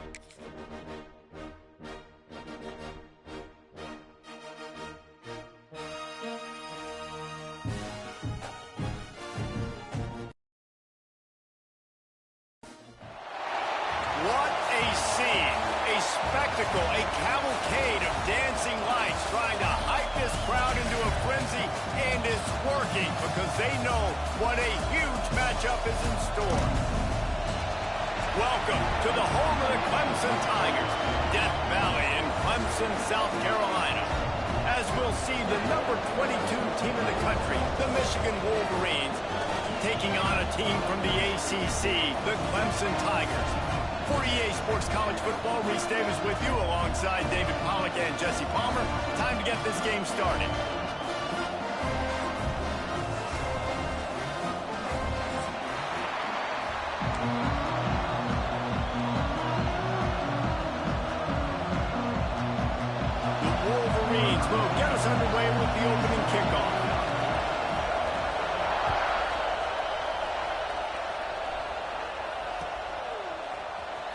What a scene, a spectacle, a cavalcade of dancing lights trying to hype this crowd into a frenzy, and it's working because they know what a huge matchup is in store. Welcome to the home of the Clemson Tigers, Death Valley in Clemson, South Carolina. As we'll see the number 22 team in the country, the Michigan Wolverines, taking on a team from the ACC, the Clemson Tigers. For EA Sports College Football, Reese Davis with you alongside David Pollack and Jesse Palmer. Time to get this game started. The Wolverines will get us underway with the opening kickoff.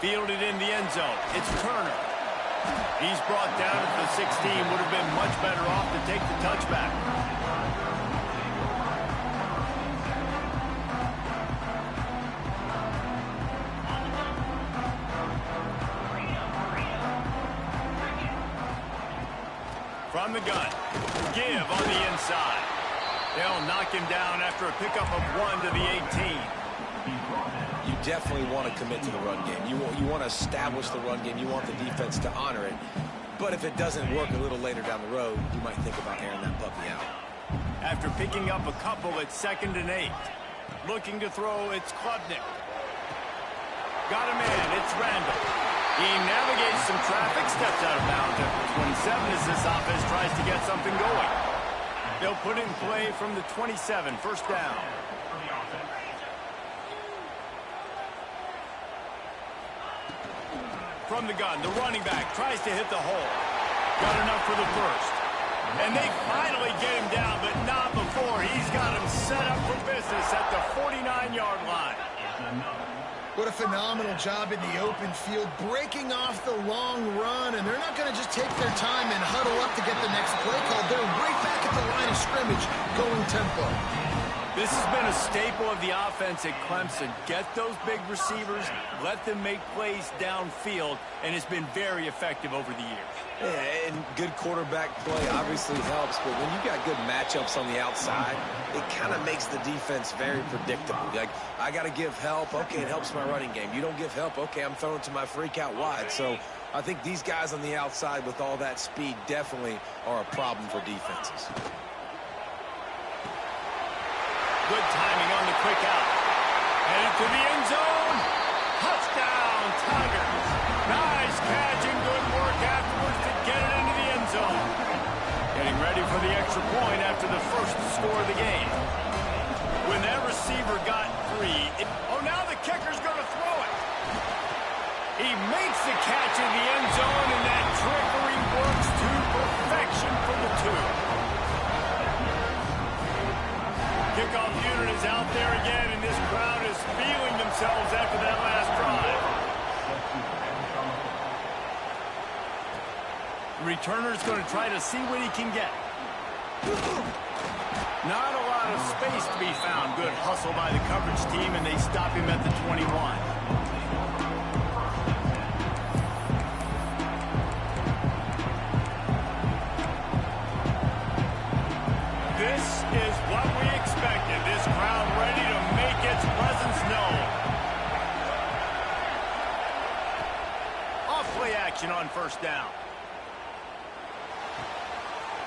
Fielded in the end zone. It's Tourny. He's brought down at the 16. Would have been much better off to take the touchback. From the gun. Give on the inside. They'll knock him down after a pickup of 1 to the 18. You definitely want to commit to the run game. You want to establish the run game. You want the defense to honor it. But if it doesn't work a little later down the road, you might think about airing that puppy out. After picking up a couple at 2nd and 8. Looking to throw, it's Klubnik. Got a man, it's Randall. He navigates some traffic, steps out of bounds at the 27 as this offense tries to get something going. They'll put in play from the 27, first down. From the gun, the running back tries to hit the hole. Got enough for the first. And they finally get him down, but not before. He's got him set up for business at the 49-yard line. What a phenomenal job in the open field, breaking off the long run, and they're not going to just take their time and huddle up to get the next play called. They're right back at the line of scrimmage, going tempo. This has been a staple of the offense at Clemson. Get those big receivers, let them make plays downfield, and it's been very effective over the years. Yeah, and good quarterback play obviously helps, but when you got good matchups on the outside, it kind of makes the defense very predictable. Like, I got to give help. Okay, it helps my running game. You don't give help. Okay, I'm throwing to my freak out wide. So I think these guys on the outside with all that speed definitely are a problem for defenses. Good timing on the quick out. Headed to the end zone. Touchdown, Tigers. Nice catch and good work afterwards to get it into the end zone. Getting ready for the extra point after the first score of the game. When that receiver got free, now the kicker's going to throw it. He makes the catch in the end zone, and that trickery works to perfection for the two. Kickoff unit is out there again, and this crowd is feeling themselves after that last drive. The returner's going to try to see what he can get. Not a lot of space to be found. Good hustle by the coverage team, and they stop him at the 21. This is what we expected. This crowd ready to make its presence known. Off-play action on first down.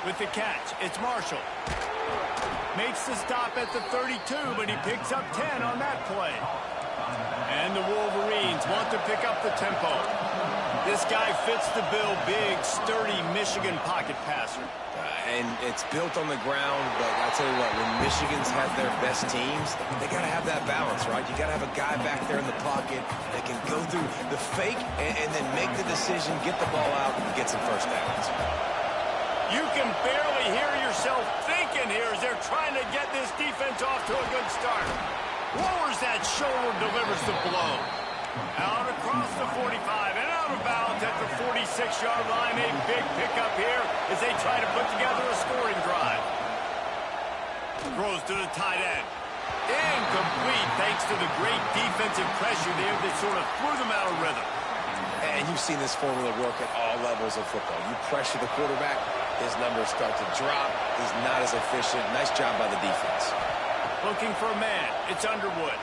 With the catch, it's Marshall. Makes the stop at the 32, but he picks up 10 on that play. And the Wolverines want to pick up the tempo. This guy fits the bill, big, sturdy Michigan pocket passer. And it's built on the ground, but I tell you what, when Michigan's had their best teams, they got to have that balance, right? You got to have a guy back there in the pocket that can go through the fake and then make the decision, get the ball out, and get some first downs. You can barely hear yourself thinking here as they're trying to get this defense off to a good start. Lowers that shoulder, delivers the blow. Out across the 45 and out of bounds at the 46-yard line. A big pickup here as they try to put together a scoring drive. Throws to the tight end. Incomplete thanks to the great defensive pressure there that sort of threw them out of rhythm. And you've seen this formula work at all levels of football. You pressure the quarterback, his numbers start to drop. He's not as efficient. Nice job by the defense. Looking for a man. It's Underwood.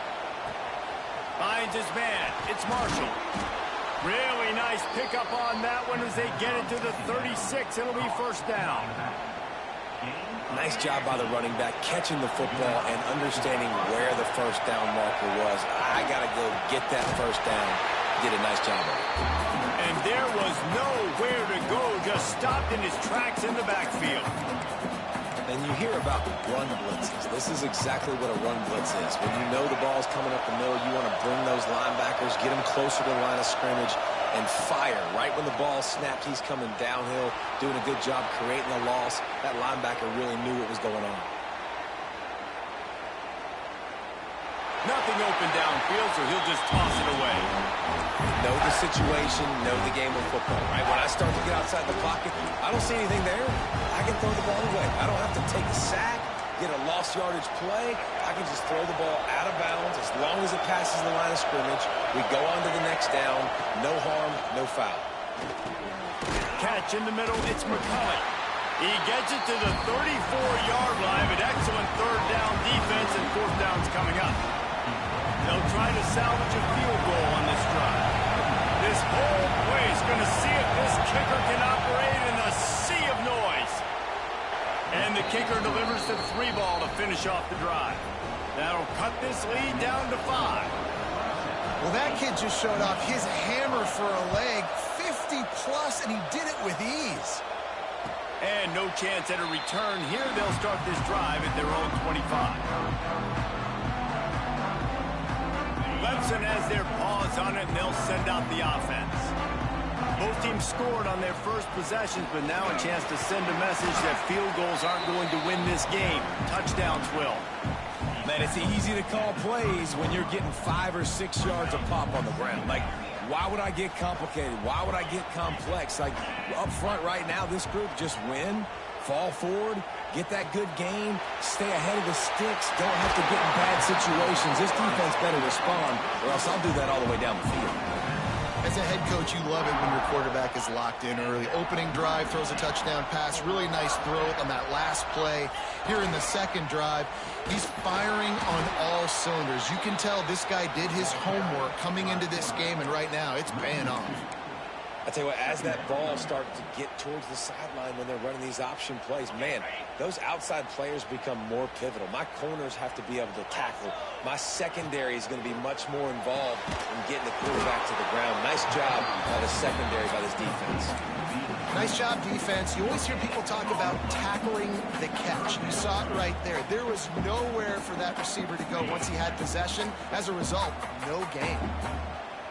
Finds his man. It's Marshall. Really nice pickup on that one as they get it to the 36. It'll be first down. Nice job by the running back, catching the football and understanding where the first down marker was. I got to go get that first down. Did a nice job of it. And there was nowhere to go, just stopped in his tracks in the backfield. And you hear about run blitzes. This is exactly what a run blitz is. When you know the ball's coming up the middle, you want to bring those linebackers, get them closer to the line of scrimmage, and fire. Right when the ball snapped, he's coming downhill, doing a good job creating a loss. That linebacker really knew what was going on. Nothing open downfield, so he'll just toss it away. Know the situation, know the game of football, right? When I start to get outside the pocket, I don't see anything there. I can throw the ball away. I don't have to take a sack, get a lost yardage play. I can just throw the ball out of bounds as long as it passes the line of scrimmage. We go on to the next down. No harm, no foul. Catch in the middle, it's McCullough. He gets it to the 34-yard line, but excellent third down defense, and fourth down's coming up. They'll try to salvage a field goal on this drive. This whole place going to see if this kicker can operate in a sea of noise. And the kicker delivers the 3-ball to finish off the drive. That'll cut this lead down to 5. Well, that kid just showed off his hammer for a leg, 50-plus, and he did it with ease. And no chance at a return here. They'll start this drive at their own 25. Clemson has their paws on it, and they'll send out the offense. Both teams scored on their first possessions, but now a chance to send a message that field goals aren't going to win this game. Touchdowns will. Man, it's easy to call plays when you're getting 5 or 6 yards of pop on the ground. Like, why would I get complicated? Why would I get complex? Like, up front right now, this group just win, fall forward, get that good game, stay ahead of the sticks, don't have to get in bad situations. This defense better respond, or else I'll do that all the way down the field. As a head coach, you love it when your quarterback is locked in early. Opening drive, throws a touchdown pass. Really nice throw on that last play. Here in the second drive, he's firing on all cylinders. You can tell this guy did his homework coming into this game, and right now it's paying off. I tell you what, as that ball starts to get towards the sideline when they're running these option plays, man, those outside players become more pivotal. My corners have to be able to tackle. My secondary is going to be much more involved in getting the quarterback to the ground. Nice job by the secondary, by this defense. Nice job, defense. You always hear people talk about tackling the catch. You saw it right there. There was nowhere for that receiver to go once he had possession. As a result, no gain.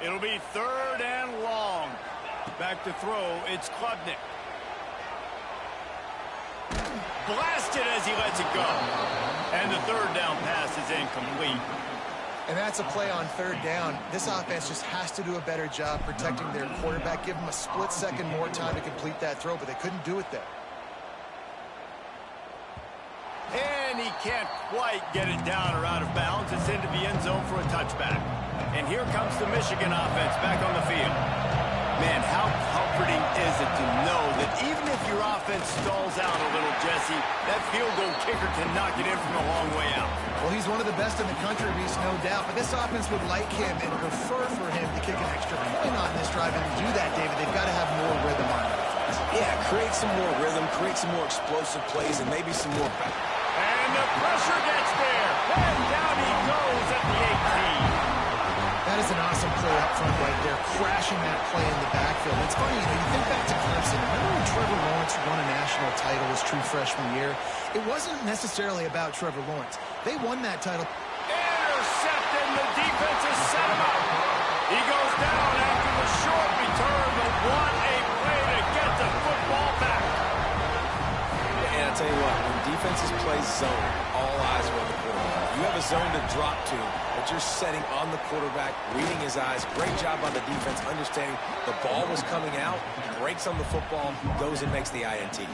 It'll be third and long. Back to throw, it's Klubnik. Blasted as he lets it go. And the third down pass is incomplete. And that's a play on third down. This offense just has to do a better job protecting their quarterback. Give them a split second more time to complete that throw, but they couldn't do it there. And he can't quite get it down or out of bounds. It's into the end zone for a touchback. And here comes the Michigan offense back on the field. Man, how comforting is it to know that even if your offense stalls out a little, Jesse, that field goal kicker can knock it in from a long way out. Well, he's one of the best in the country, Reese, no doubt. But this offense would like him and prefer for him to kick an extra point on this drive. And to do that, David, they've got to have more rhythm on it. Yeah, create some more rhythm, create some more explosive plays, and maybe some more back. And the pressure gets there. And down he goes at the 18. That is an awesome play up front right there, crashing that play in the backfield. It's funny, you think back to Clemson. Remember when Trevor Lawrence won a national title his true freshman year? It wasn't necessarily about Trevor Lawrence. They won that title. Intercepted, and the defense has set him up. He goes down after the short return, but what a play to get the football back. And I tell you what, when defenses play zone, all eyes are on the quarterback. You have a zone to drop to, but you're setting on the quarterback, reading his eyes. Great job on the defense, understanding the ball was coming out, breaks on the football, goes and makes the INT.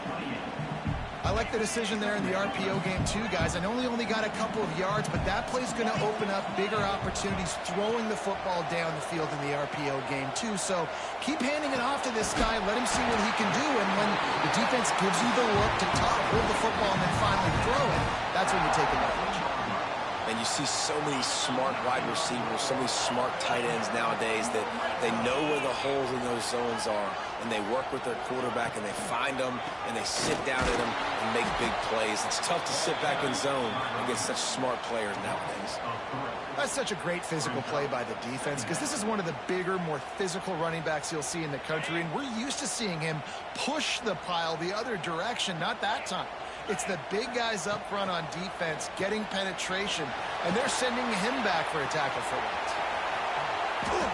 I like the decision there in the RPO game too, guys. I know he only got a couple of yards, but that play's going to open up bigger opportunities throwing the football down the field in the RPO game too. So keep handing it off to this guy. Let him see what he can do. And when the defense gives you the look to hold the football and then finally throw it, that's when you take advantage. And you see so many smart wide receivers, so many smart tight ends nowadays that they know where the holes in those zones are, and they work with their quarterback, and they find them, and they sit down at them and make big plays. It's tough to sit back in zone against such smart players nowadays. That's such a great physical play by the defense because this is one of the bigger, more physical running backs you'll see in the country, and we're used to seeing him push the pile the other direction, not that time. It's the big guys up front on defense getting penetration, and they're sending him back for a tackle for once.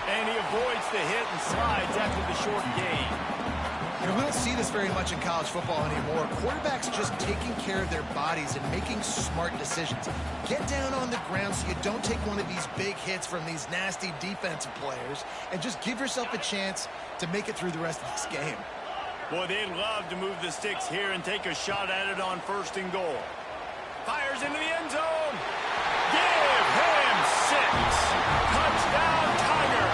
And he avoids the hit and slides after the short gain. You know, we don't see this very much in college football anymore. Quarterbacks just taking care of their bodies and making smart decisions. Get down on the ground so you don't take one of these big hits from these nasty defensive players, and just give yourself a chance to make it through the rest of this game. Boy, they'd love to move the sticks here and take a shot at it on 1st and goal. Fires into the end zone. Give him 6. Touchdown, Tiger.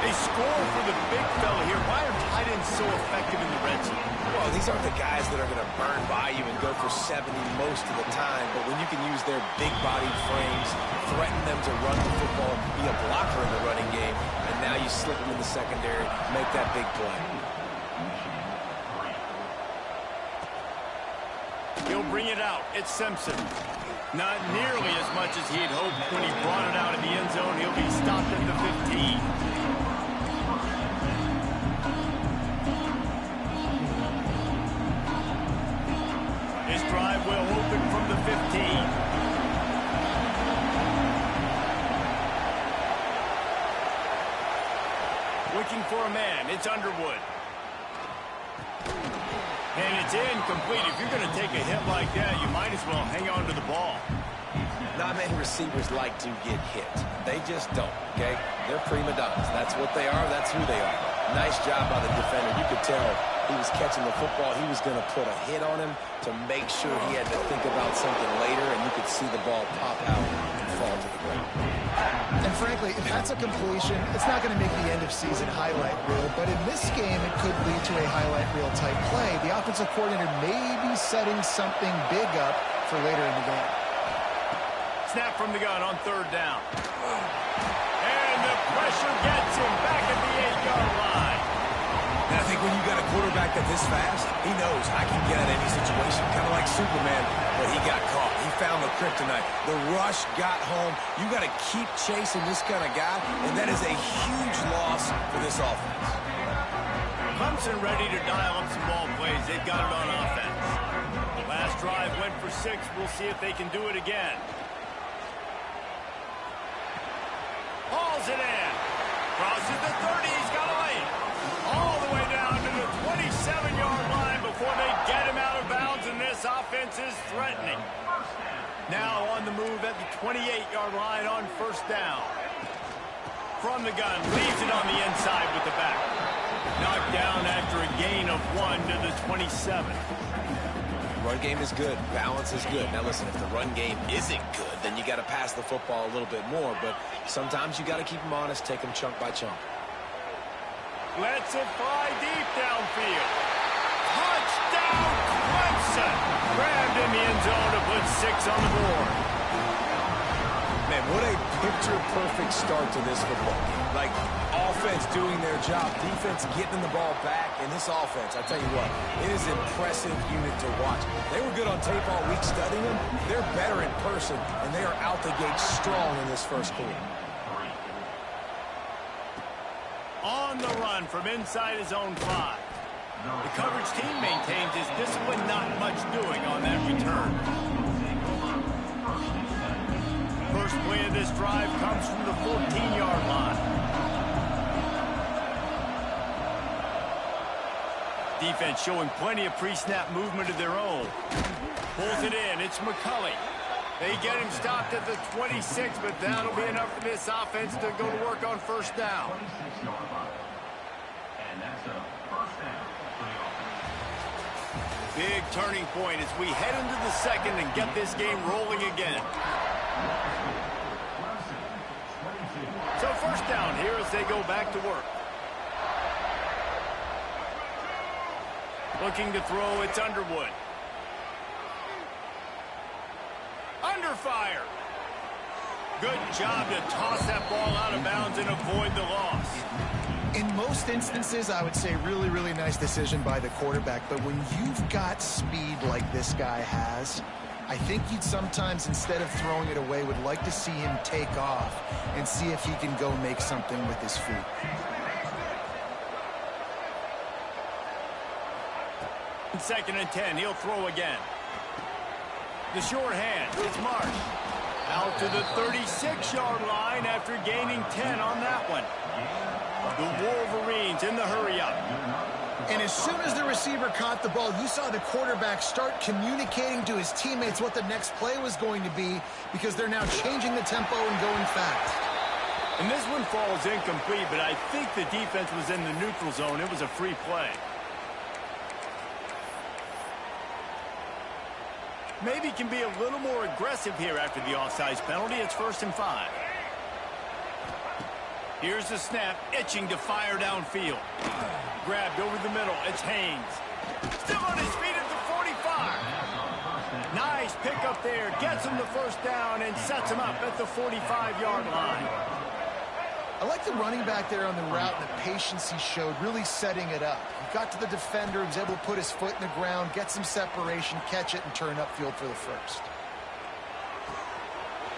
They score for the big fella here. Why are tight ends so effective in the red zone? Well, these aren't the guys that are going to burn by you and go for 70 most of the time, but when you can use their big-bodied frames, threaten them to run the football, be a blocker in the running game, and now you slip them in the secondary, make that big play. He'll bring it out. It's Simpson. Not nearly as much as he had hoped when he brought it out in the end zone. He'll be stopped at the 15. His drive will open from the 15. Looking for a man. It's Underwood. And it's incomplete. If you're going to take a hit like that, you might as well hang on to the ball. Not many receivers like to get hit. They just don't, okay? They're prima donnas. That's what they are. That's who they are. Nice job by the defender. You could tell he was catching the football. He was going to put a hit on him to make sure he had to think about something later, and you could see the ball pop out and fall to the ground. And frankly, if that's a completion, it's not going to make the end-of-season highlight reel, but in this game, it could lead to a highlight reel type play. The offensive coordinator may be setting something big up for later in the game. Snap from the gun on 3rd down. And the pressure gets him back at the 8-yard line. And I think when you got a quarterback that's this fast, he knows I can get at any situation, kind of like Superman, but he got caught. He found the kryptonite. The rush got home. You got to keep chasing this kind of guy, and that is a huge loss for this offense. Clemson ready to dial up some ball plays. They've got it on offense. The last drive went for 6. We'll see if they can do it again. Hauls it in. Crosses the 30. He's got a lane. All the way down to the 27-yard line before they get him out of bounds, and this offense is threatening. Now on the move at the 28-yard line on 1st down. From the gun, leaves it on the inside with the back. Knocked down after a gain of 1 to the 27. Run game is good. Balance is good. Now, listen, if the run game isn't good, then you got to pass the football a little bit more. But sometimes you got to keep them honest, take them chunk by chunk. Lets it fly deep downfield. Touchdown, Clemson! Grabbed in the end zone to put 6 on the board. Man, what a picture-perfect start to this football game. Like, offense doing their job, defense getting the ball back, and this offense, I tell you what, it is an impressive unit to watch. They were good on tape all week studying them. They're better in person, and they are out the gate strong in this first quarter. On the run from inside his own 5. The coverage team maintains his discipline, not much doing on that return. First play of this drive comes from the 14-yard line. Defense showing plenty of pre-snap movement of their own. Pulls it in. It's McCulley. They get him stopped at the 26, but that'll be enough for this offense to go to work on first down. And that's a first down for the offense. Big turning point as we head into the second and get this game rolling again. So first down here as they go back to work. Looking to throw, it's Underwood. Under fire. Good job to toss that ball out of bounds and avoid the loss. In most instances, I would say really, really nice decision by the quarterback. But when you've got speed like this guy has, I think you'd sometimes, instead of throwing it away, would like to see him take off and see if he can go make something with his feet. Second and 10, he'll throw again. The short hand, it's Marsh. Out to the 36-yard line after gaining 10 on that one. The Wolverines in the hurry-up. And as soon as the receiver caught the ball, you saw the quarterback start communicating to his teammates what the next play was going to be, because they're now changing the tempo and going fast. And this one falls incomplete, but I think the defense was in the neutral zone. It was a free play. Maybe can be a little more aggressive here after the offsides penalty. It's 1st and 5. Here's the snap, itching to fire downfield. Grabbed over the middle, it's Haynes. Still on his feet at the 45. Nice pickup there, gets him the first down and sets him up at the 45-yard line. I like the running back there on the route and the patience he showed, really setting it up. He got to the defender, he was able to put his foot in the ground, get some separation, catch it, and turn upfield for the first.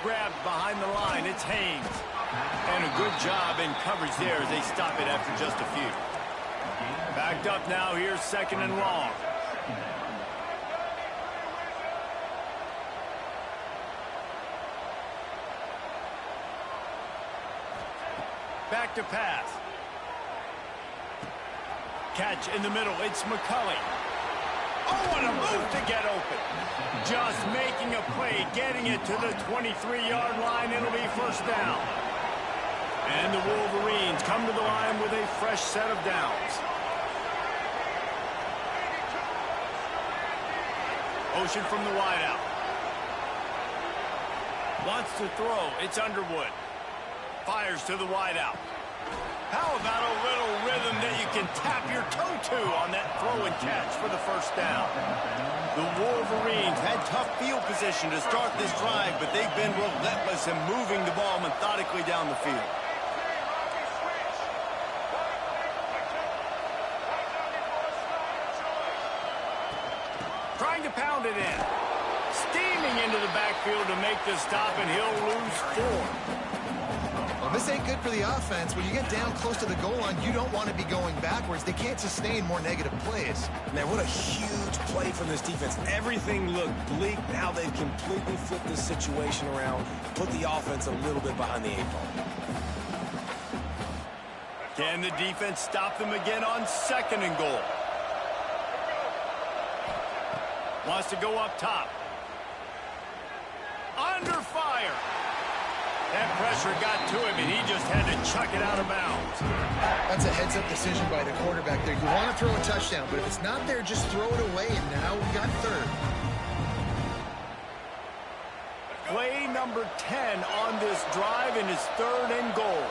Grabbed behind the line, it's Haynes. And a good job in coverage there as they stop it after just a few. Backed up now, here's 2nd and long. Back to pass. Catch in the middle, it's McCulley. Oh, what a move to get open. Just making a play, getting it to the 23-yard line. It'll be first down. And the Wolverines come to the line with a fresh set of downs. Motion from the wideout. Wants to throw. It's Underwood. Fires to the wideout. How about a little rhythm that you can tap your toe to on that throw and catch for the first down? The Wolverines had tough field position to start this drive, but they've been relentless in moving the ball methodically down the field. Trying to pound it in. Steaming into the backfield to make the stop, and he'll lose 4. Well, this ain't good for the offense. When you get down close to the goal line, you don't want to be going backwards. They can't sustain more negative plays. Man, what a huge play from this defense. Everything looked bleak. Now they've completely flipped this situation around, put the offense a little bit behind the 8 ball. Can the defense stop them again on 2nd and goal? Wants to go up top. Under fire. That pressure got to him, and he just had to chuck it out of bounds. That's a heads-up decision by the quarterback there. You want to throw a touchdown, but if it's not there, just throw it away, and now we got 3rd. Play number 10 on this drive, and it's 3rd and goal.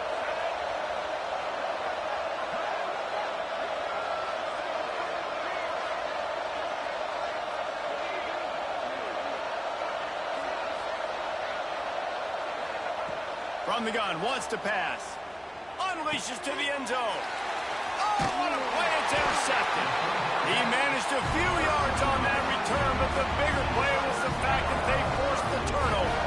From the gun, wants to pass. Unleashes to the end zone. Oh, what a play, it's intercepted. He managed a few yards on that return, but the bigger play was the fact that they forced the turnover.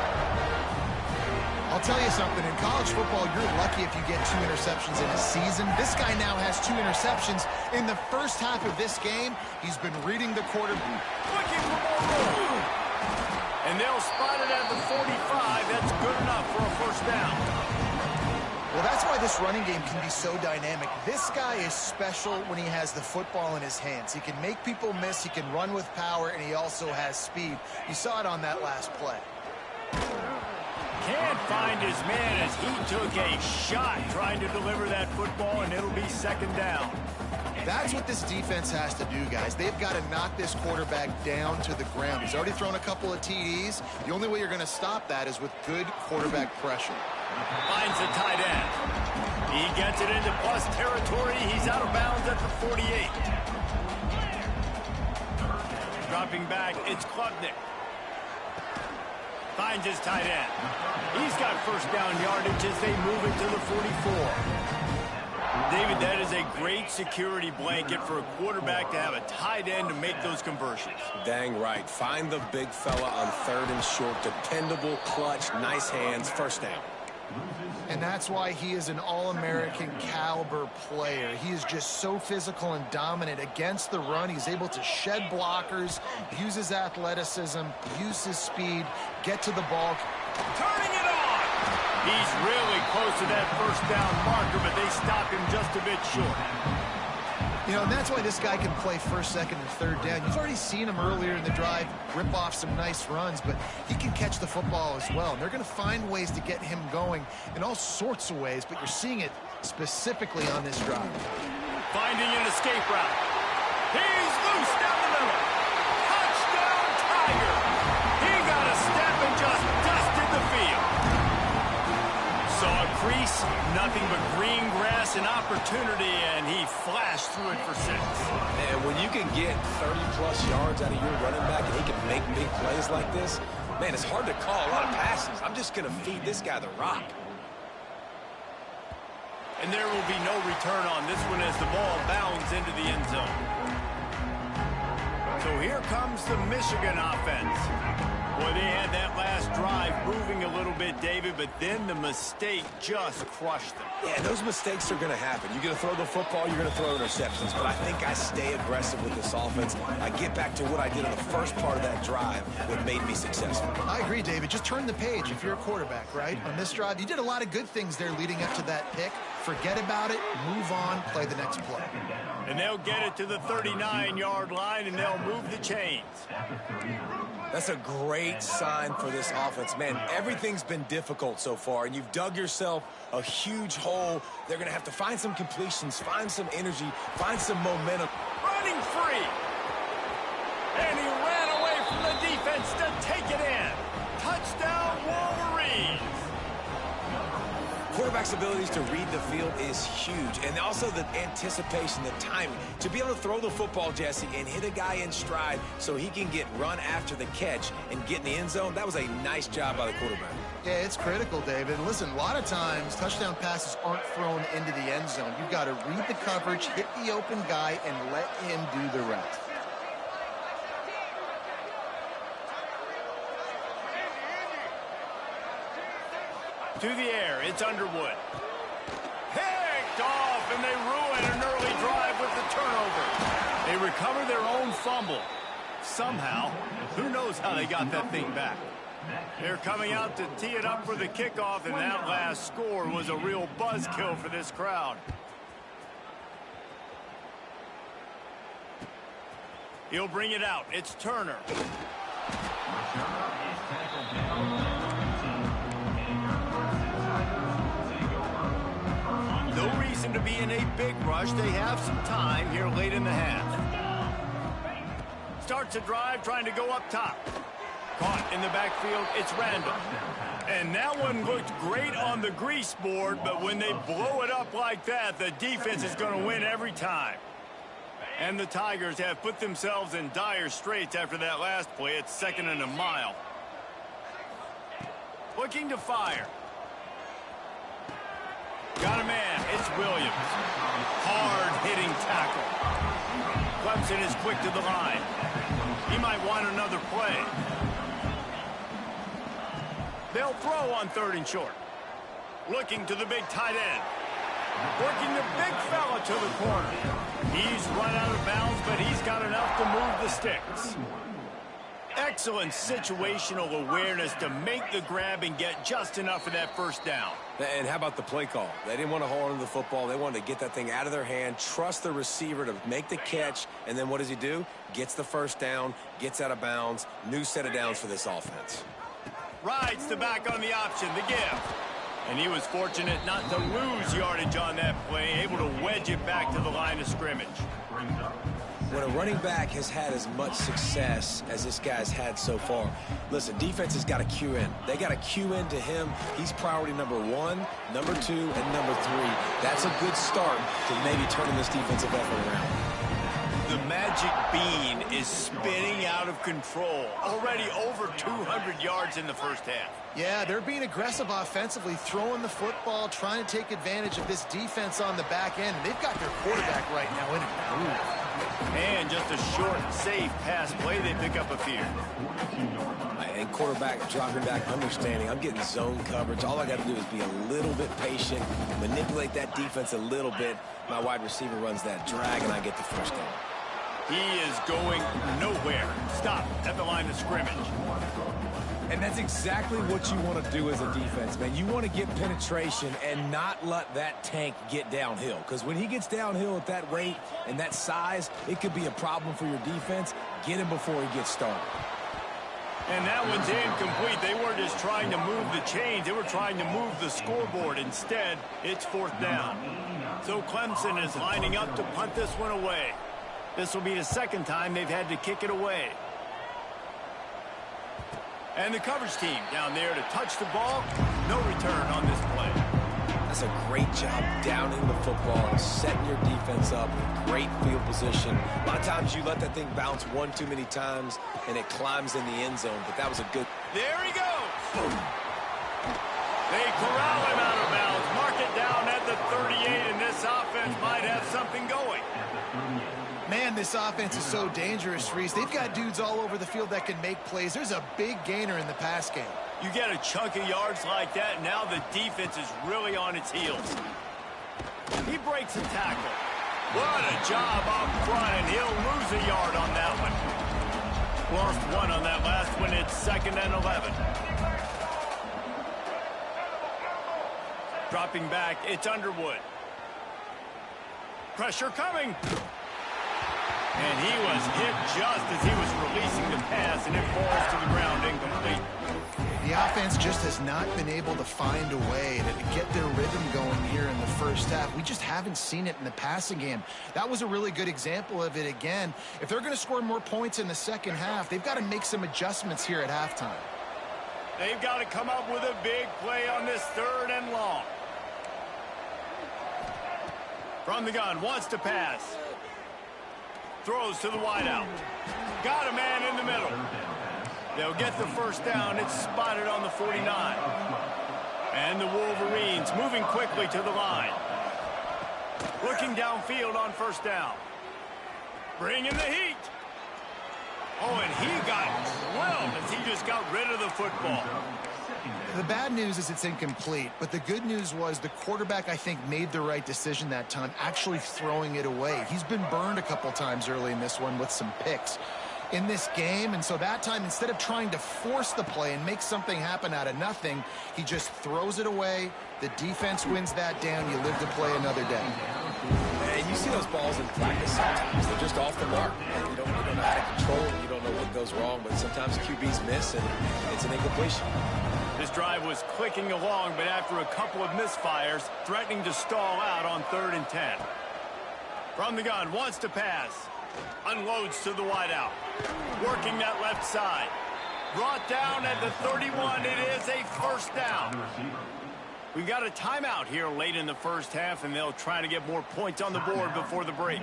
I'll tell you something. In college football, you're lucky if you get 2 interceptions in a season. This guy now has 2 interceptions. In the first half of this game, he's been reading the quarterback. Looking for more room. And they'll spot it at the 45. That's good enough for a first down. Well, that's why this running game can be so dynamic. This guy is special when he has the football in his hands. He can make people miss, he can run with power, and he also has speed. You saw it on that last play. Can't find his man as he took a shot trying to deliver that football, and it'll be second down. That's what this defense has to do, guys. They've got to knock this quarterback down to the ground. He's already thrown a couple of TDs. The only way you're going to stop that is with good quarterback pressure. Finds the tight end. He gets it into plus territory. He's out of bounds at the 48. Dropping back, it's Klubnik. Finds his tight end. He's got first down yardage as they move it to the 44. David, that is a great security blanket for a quarterback to have a tight end to make those conversions. Dang right. Find the big fella on third and short. Dependable, clutch, nice hands, first down. And that's why he is an All-American caliber player. He is just so physical and dominant against the run. He's able to shed blockers, use his athleticism, use his speed, get to the ball. Turning it on! He's really close to that first down marker, but they stop him just a bit short. You know, and that's why this guy can play first, second, and third down. You've already seen him earlier in the drive rip off some nice runs, but he can catch the football as well. And they're going to find ways to get him going in all sorts of ways, but you're seeing it specifically on this drive. Finding an escape route. He's loose down the middle. Touchdown, Tiger. He got a step and just dusted the field. Saw a crease, nothing but green grass and opportunity, and he flashed through it for 6. And when you can get 30-plus yards out of your running back and he can make big plays like this, man, it's hard to call a lot of passes. I'm just going to feed this guy the rock. And there will be no return on this one as the ball bounds into the end zone. So here comes the Michigan offense. Boy, they had that last drive moving a little bit, David, but then the mistake just crushed them. Yeah, those mistakes are going to happen. You're going to throw the football, you're going to throw interceptions. But I think I stay aggressive with this offense. I get back to what I did in the first part of that drive, what made me successful. I agree, David. Just turn the page if you're a quarterback, right? On this drive, you did a lot of good things there leading up to that pick. Forget about it, move on, play the next play. And they'll get it to the 39-yard line, and they'll move the chains. That's a great sign for this offense. Man, everything's been difficult so far, and you've dug yourself a huge hole. They're going to have to find some completions, find some energy, find some momentum. Running free. And he ran away from the defense to take it in. Touchdown, Wolverines. Quarterback's abilities to read the field is huge, and also the anticipation, the timing. To be able to throw the football, Jesse, and hit a guy in stride so he can get run after the catch and get in the end zone, that was a nice job by the quarterback. Yeah, it's critical, David. Listen, a lot of times touchdown passes aren't thrown into the end zone. You've got to read the coverage, hit the open guy, and let him do the rest. To the air, it's Underwood. Picked off, and they ruin an early drive with the turnover. They recover their own fumble. Somehow, who knows how they got that thing back. They're coming out to tee it up for the kickoff, and that last score was a real buzzkill for this crowd. He'll bring it out. It's Turner. No reason to be in a big rush. They have some time here late in the half. Starts a drive trying to go up top. Caught in the backfield, it's Randall. And that one looked great on the grease board, but when they blow it up like that, the defense is going to win every time. And the Tigers have put themselves in dire straits after that last play. It's 2nd and a mile. Looking to fire. Got a man. It's Williams. Hard-hitting tackle. Clemson is quick to the line. He might want another play. They'll throw on 3rd and short. Looking to the big tight end. Working the big fella to the corner. He's run out of bounds, but he's got enough to move the sticks. Excellent situational awareness to make the grab and get just enough for that first down. And how about the play call? They didn't want to hold on to the football. They wanted to get that thing out of their hand, trust the receiver to make the catch, and then what does he do? Gets the first down, gets out of bounds, new set of downs for this offense. Rides the back on the option, the give. And he was fortunate not to lose yardage on that play, able to wedge it back to the line of scrimmage. When a running back has had as much success as this guy's had so far, listen, defense has got to cue in. They got to cue in to him. He's priority number 1, number 2, and number 3. That's a good start to maybe turning this defensive effort around. The magic bean is spinning out of control. Already over 200 yards in the first half. Yeah, they're being aggressive offensively, throwing the football, trying to take advantage of this defense on the back end. They've got their quarterback right now in a groove. And just a short, safe pass play, they pick up a few. And quarterback dropping back, understanding, I'm getting zone coverage. All I got to do is be a little bit patient, manipulate that defense a little bit. My wide receiver runs that drag, and I get the first down. He is going nowhere. Stop at the line of scrimmage. And that's exactly what you want to do as a defense, man. You want to get penetration and not let that tank get downhill. Because when he gets downhill at that rate and that size, it could be a problem for your defense. Get him before he gets started. And that one's incomplete. They weren't just trying to move the chains. They were trying to move the scoreboard. Instead, it's 4th down. So Clemson is lining up to punt this one away. This will be the second time they've had to kick it away. And the coverage team down there to touch the ball. No return on this play. That's a great job downing the football, setting your defense up, great field position. A lot of times you let that thing bounce one too many times, and it climbs in the end zone, but that was a good... There he goes! They corral him out of bounds. Mark it down at the 38, and this offense might have something going. Man, this offense is so dangerous, Reese. They've got dudes all over the field that can make plays. There's a big gainer in the pass game. You get a chunk of yards like that, and now the defense is really on its heels. He breaks a tackle. What a job up front, and he'll lose a yard on that one. Lost 1 on that last one. It's 2nd and 11. Dropping back, it's Underwood. Pressure coming. And he was hit just as he was releasing the pass, and it falls to the ground incomplete. The offense just has not been able to find a way to get their rhythm going here in the first half. We just haven't seen it in the passing game. That was a really good example of it again. If they're going to score more points in the second half, they've got to make some adjustments here at halftime. They've got to come up with a big play on this 3rd and long. From the gun, wants to pass. Throws to the wideout. Got a man in the middle. They'll get the first down. It's spotted on the 49. And the Wolverines moving quickly to the line. Looking downfield on first down. Bringing the heat. Oh, and he got drilled as he just got rid of the football. The bad news is it's incomplete, but the good news was the quarterback, I think, made the right decision that time, actually throwing it away. He's been burned a couple times early in this one with some picks in this game, and so that time, instead of trying to force the play and make something happen out of nothing, he just throws it away. The defense wins that down. You live to play another day. And you see those balls in practice sometimes. They're just off the mark. And you don't know how to control them. You don't know what goes wrong, but sometimes QBs miss, and it's an incompletion. This drive was clicking along, but after a couple of misfires, threatening to stall out on 3rd and 10. From the gun, wants to pass. Unloads to the wideout. Working that left side. Brought down at the 31. It is a first down. We've got a timeout here late in the first half, and they'll try to get more points on the board before the break.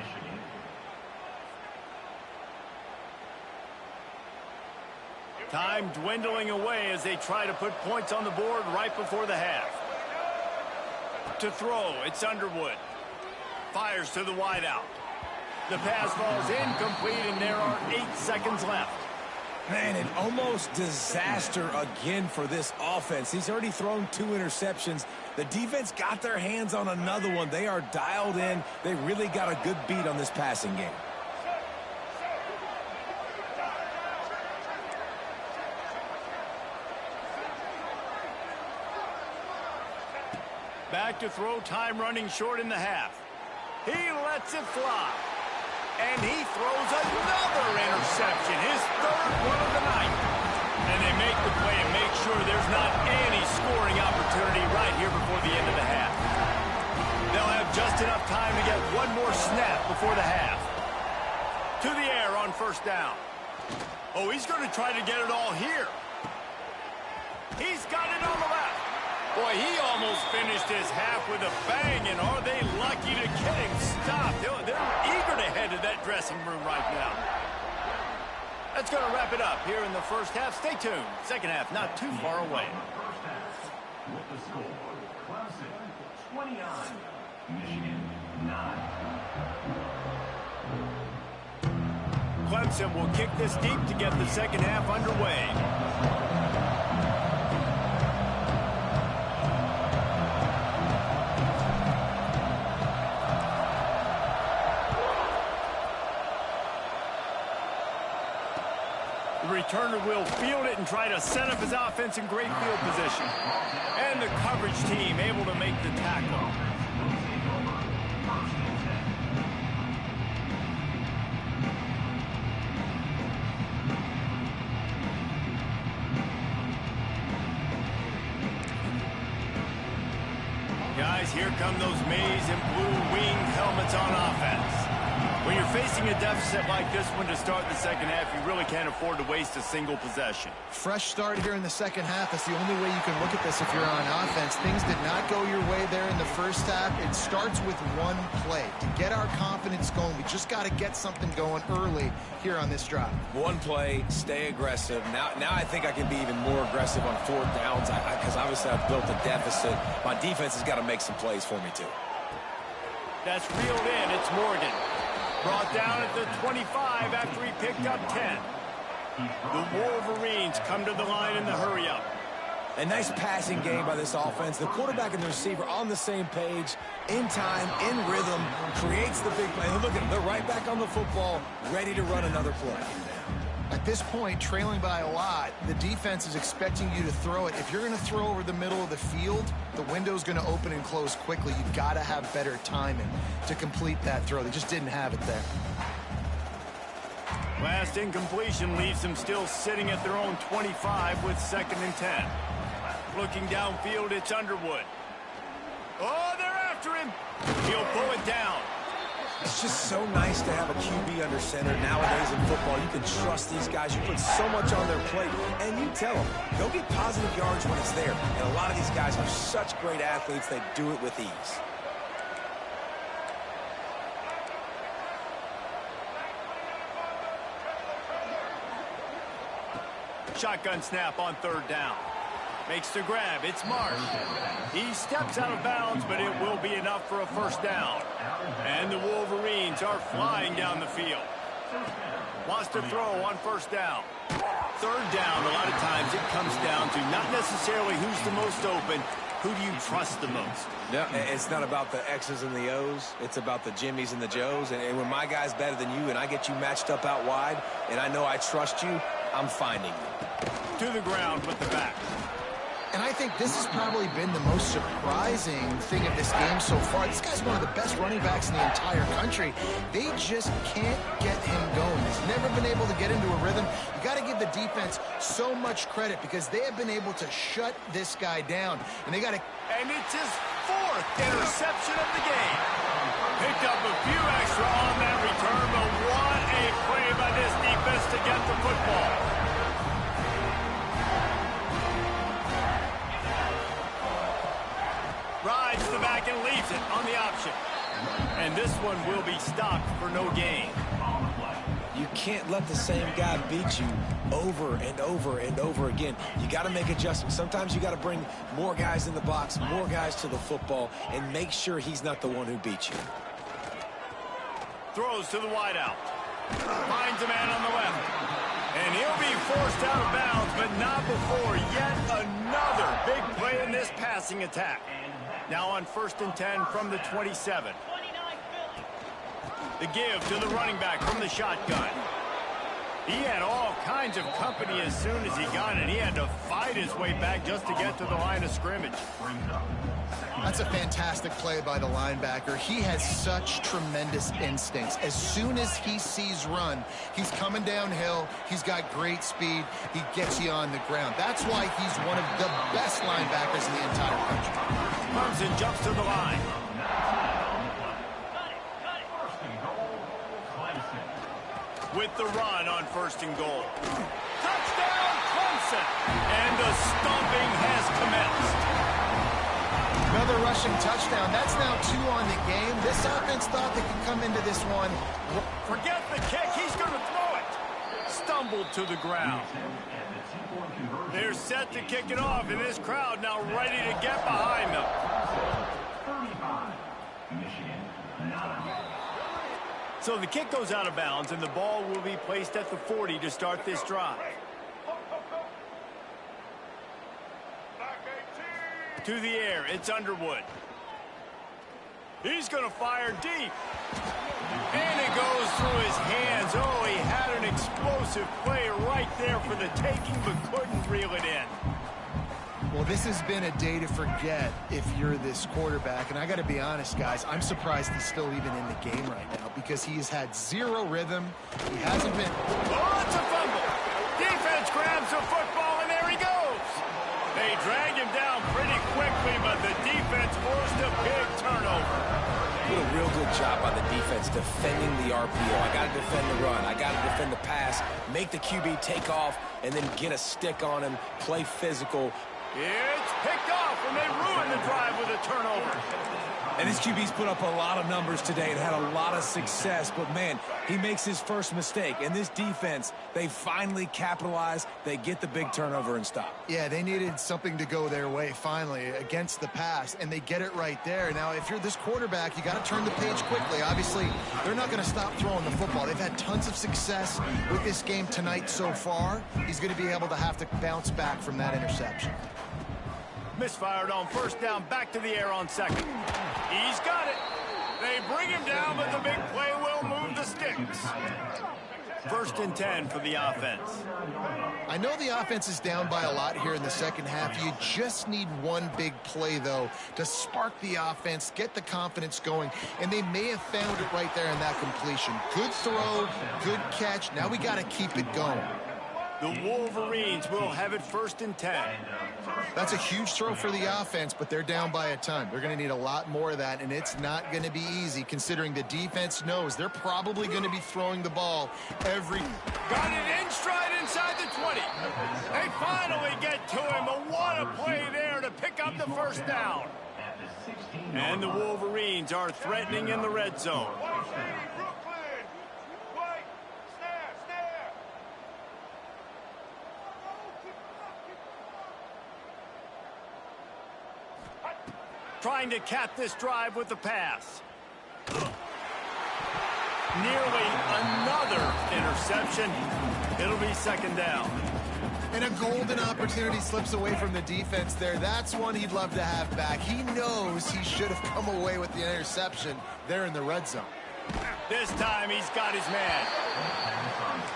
Time dwindling away as they try to put points on the board right before the half. To throw, it's Underwood. Fires to the wideout. The pass falls incomplete, and there are 8 seconds left. Man, an almost disaster again for this offense. He's already thrown 2 interceptions. The defense got their hands on another one. They are dialed in. They really got a good beat on this passing game. Back to throw, time running short in the half. He lets it fly. And he throws another interception, his 3rd one of the night. And they make the play and make sure there's not any scoring opportunity right here before the end of the half. They'll have just enough time to get one more snap before the half. To the air on first down. Oh, he's going to try to get it all here. He's got it on the left. Boy, he almost finished his half with a bang, and are they lucky to get him stopped. They're eager to head to that dressing room right now. That's going to wrap it up here in the first half. Stay tuned. Second half not too far away. With the score, Clemson 29, Michigan 9. Clemson will kick this deep to get the second half underway. The returner will field it and try to set up his offense in great field position. And the coverage team able to make the tackle. Guys, here come those maize and blue winged helmets on offense. When you're facing a deficit like this one to start the second half, you really can't afford to waste a single possession. Fresh start here in the second half. That's the only way you can look at this if you're on offense. Things did not go your way there in the first half. It starts with one play. To get our confidence going, we just got to get something going early here on this drive. One play, stay aggressive. Now I think I can be even more aggressive on fourth downs because obviously I've built a deficit. My defense has got to make some plays for me too. That's reeled in. It's Morgan. Brought down at the 25 after he picked up 10. The Wolverines come to the line in the hurry-up. A nice passing game by this offense. The quarterback and the receiver on the same page, in time, in rhythm, creates the big play. Look at them. They're right back on the football, ready to run another play. At this point, trailing by a lot, the defense is expecting you to throw it. If you're going to throw over the middle of the field, the window's going to open and close quickly. You've got to have better timing to complete that throw. They just didn't have it there. Last incompletion leaves them still sitting at their own 25 with 2nd and 10. Looking downfield, it's Underwood. Oh, they're after him. He'll pull it down. It's just so nice to have a QB under center. Nowadays in football, you can trust these guys. You put so much on their plate, and you tell them, go get positive yards when it's there. And a lot of these guys are such great athletes, they do it with ease. Shotgun snap on 3rd down. Makes the grab. It's Marsh. He steps out of bounds, but it will be enough for a first down. And the Wolverines are flying down the field. Wants to throw on first down. 3rd down, a lot of times it comes down to not necessarily who's the most open, who do you trust the most? No, it's not about the X's and the O's. It's about the Jimmys and the Joes. And when my guy's better than you and I get you matched up out wide and I know I trust you, I'm finding you. To the ground with the back. And I think this has probably been the most surprising thing of this game so far. This guy's one of the best running backs in the entire country. They just can't get him going. He's never been able to get into a rhythm. You got to give the defense so much credit because they have been able to shut this guy down. And they got to... And it's his 4th interception of the game. Picked up a few extra on that return, but what a play by this defense to get the football. Rides the back and leaves it on the option. And this one will be stopped for no gain. You can't let the same guy beat you over and over and over again. You got to make adjustments. Sometimes you got to bring more guys in the box, more guys to the football, and make sure he's not the one who beats you. Throws to the wideout. Finds a man on the left. And he'll be forced out of bounds, but not before yet another big play in this passing attack. Now on 1st and 10 from the 27. The give to the running back from the shotgun. He had all kinds of company as soon as he got it. He had to fight his way back just to get to the line of scrimmage. That's a fantastic play by the linebacker. He has such tremendous instincts. As soon as he sees run, he's coming downhill. He's got great speed. He gets you on the ground. That's why he's one of the best linebackers in the entire country. Comes and jumps to the line. With the run on 1st and goal. Touchdown, Clemson! And the stomping has commenced. Another rushing touchdown. That's now 2 on the game. This offense thought they could come into this one. Forget the kick. He's going to throw it. Stumbled to the ground. They're set to kick it off, and this crowd now ready to get behind them. So the kick goes out of bounds, and the ball will be placed at the 40 to start this drive. To the air, it's Underwood. He's going to fire deep. And it goes through his hands. Oh, he had an explosive play right there for the taking, but couldn't reel it in. Well, this has been a day to forget if you're this quarterback. And I got to be honest, guys, I'm surprised he's still even in the game right now because he has had 0 rhythm. He hasn't been... Oh, it's a fumble. Defense grabs the football, and there he goes. They drag him down pretty quickly, but the defense forced a big turnover. Did a real good job by the defense defending the RPO. I got to defend the run. I got to defend the pass, make the QB take off, and then get a stick on him, play physical. It's picked off, and they ruin the drive with a turnover. And this QB's put up a lot of numbers today and had a lot of success, but man, he makes his first mistake. And this defense, they finally capitalize. They get the big turnover and stop. Yeah, they needed something to go their way finally against the pass, and they get it right there. Now, if you're this quarterback, you got to turn the page quickly. Obviously, they're not going to stop throwing the football. They've had tons of success with this game tonight so far. He's going to be able to have to bounce back from that interception. Misfired on 1st down, back to the air on 2nd. He's got it. They bring him down, but the big play will move the sticks. 1st and 10 for the offense. I know the offense is down by a lot here in the second half. You just need one big play, though, to spark the offense, get the confidence going, and they may have found it right there in that completion. Good throw, good catch. Now we got to keep it going. The Wolverines will have it 1st and 10. That's a huge throw for the offense, but they're down by a ton. They're going to need a lot more of that, and it's not going to be easy considering the defense knows they're probably going to be throwing the ball every... Got it in stride inside the 20. They finally get to him, but what a play there to pick up the 1st down. And the Wolverines are threatening in the red zone. Trying to cap this drive with the pass. Nearly another interception. It'll be 2nd down. And a golden opportunity slips away from the defense there. That's one he'd love to have back. He knows he should have come away with the interception there in the red zone. This time he's got his man.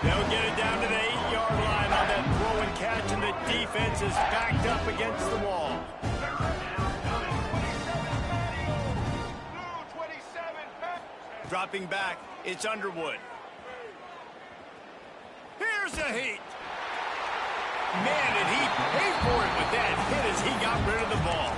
They'll get it down to the 8-yard line on that throw and catch, and the defense is backed up against the wall. Dropping back, it's Underwood. Here's a heat. Man, did he pay for it with that hit as he got rid of the ball.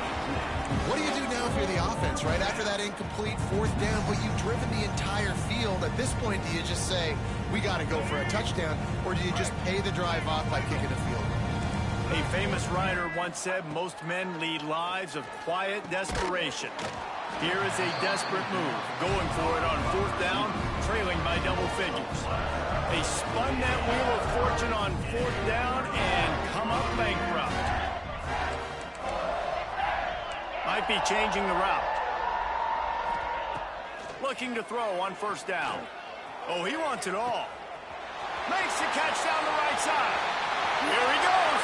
What do you do now if you're the offense, right? After that incomplete 4th down, but you've driven the entire field. At this point, do you just say, we got to go for a touchdown, or do you just pay the drive off by kicking a field goal? A famous writer once said, most men lead lives of quiet desperation. Here is a desperate move, going for it on 4th down, trailing by double figures. They spun that wheel of fortune on 4th down and come up bankrupt. Might be changing the route. Looking to throw on 1st down. Oh, he wants it all. Makes the catch down the right side. Here he goes.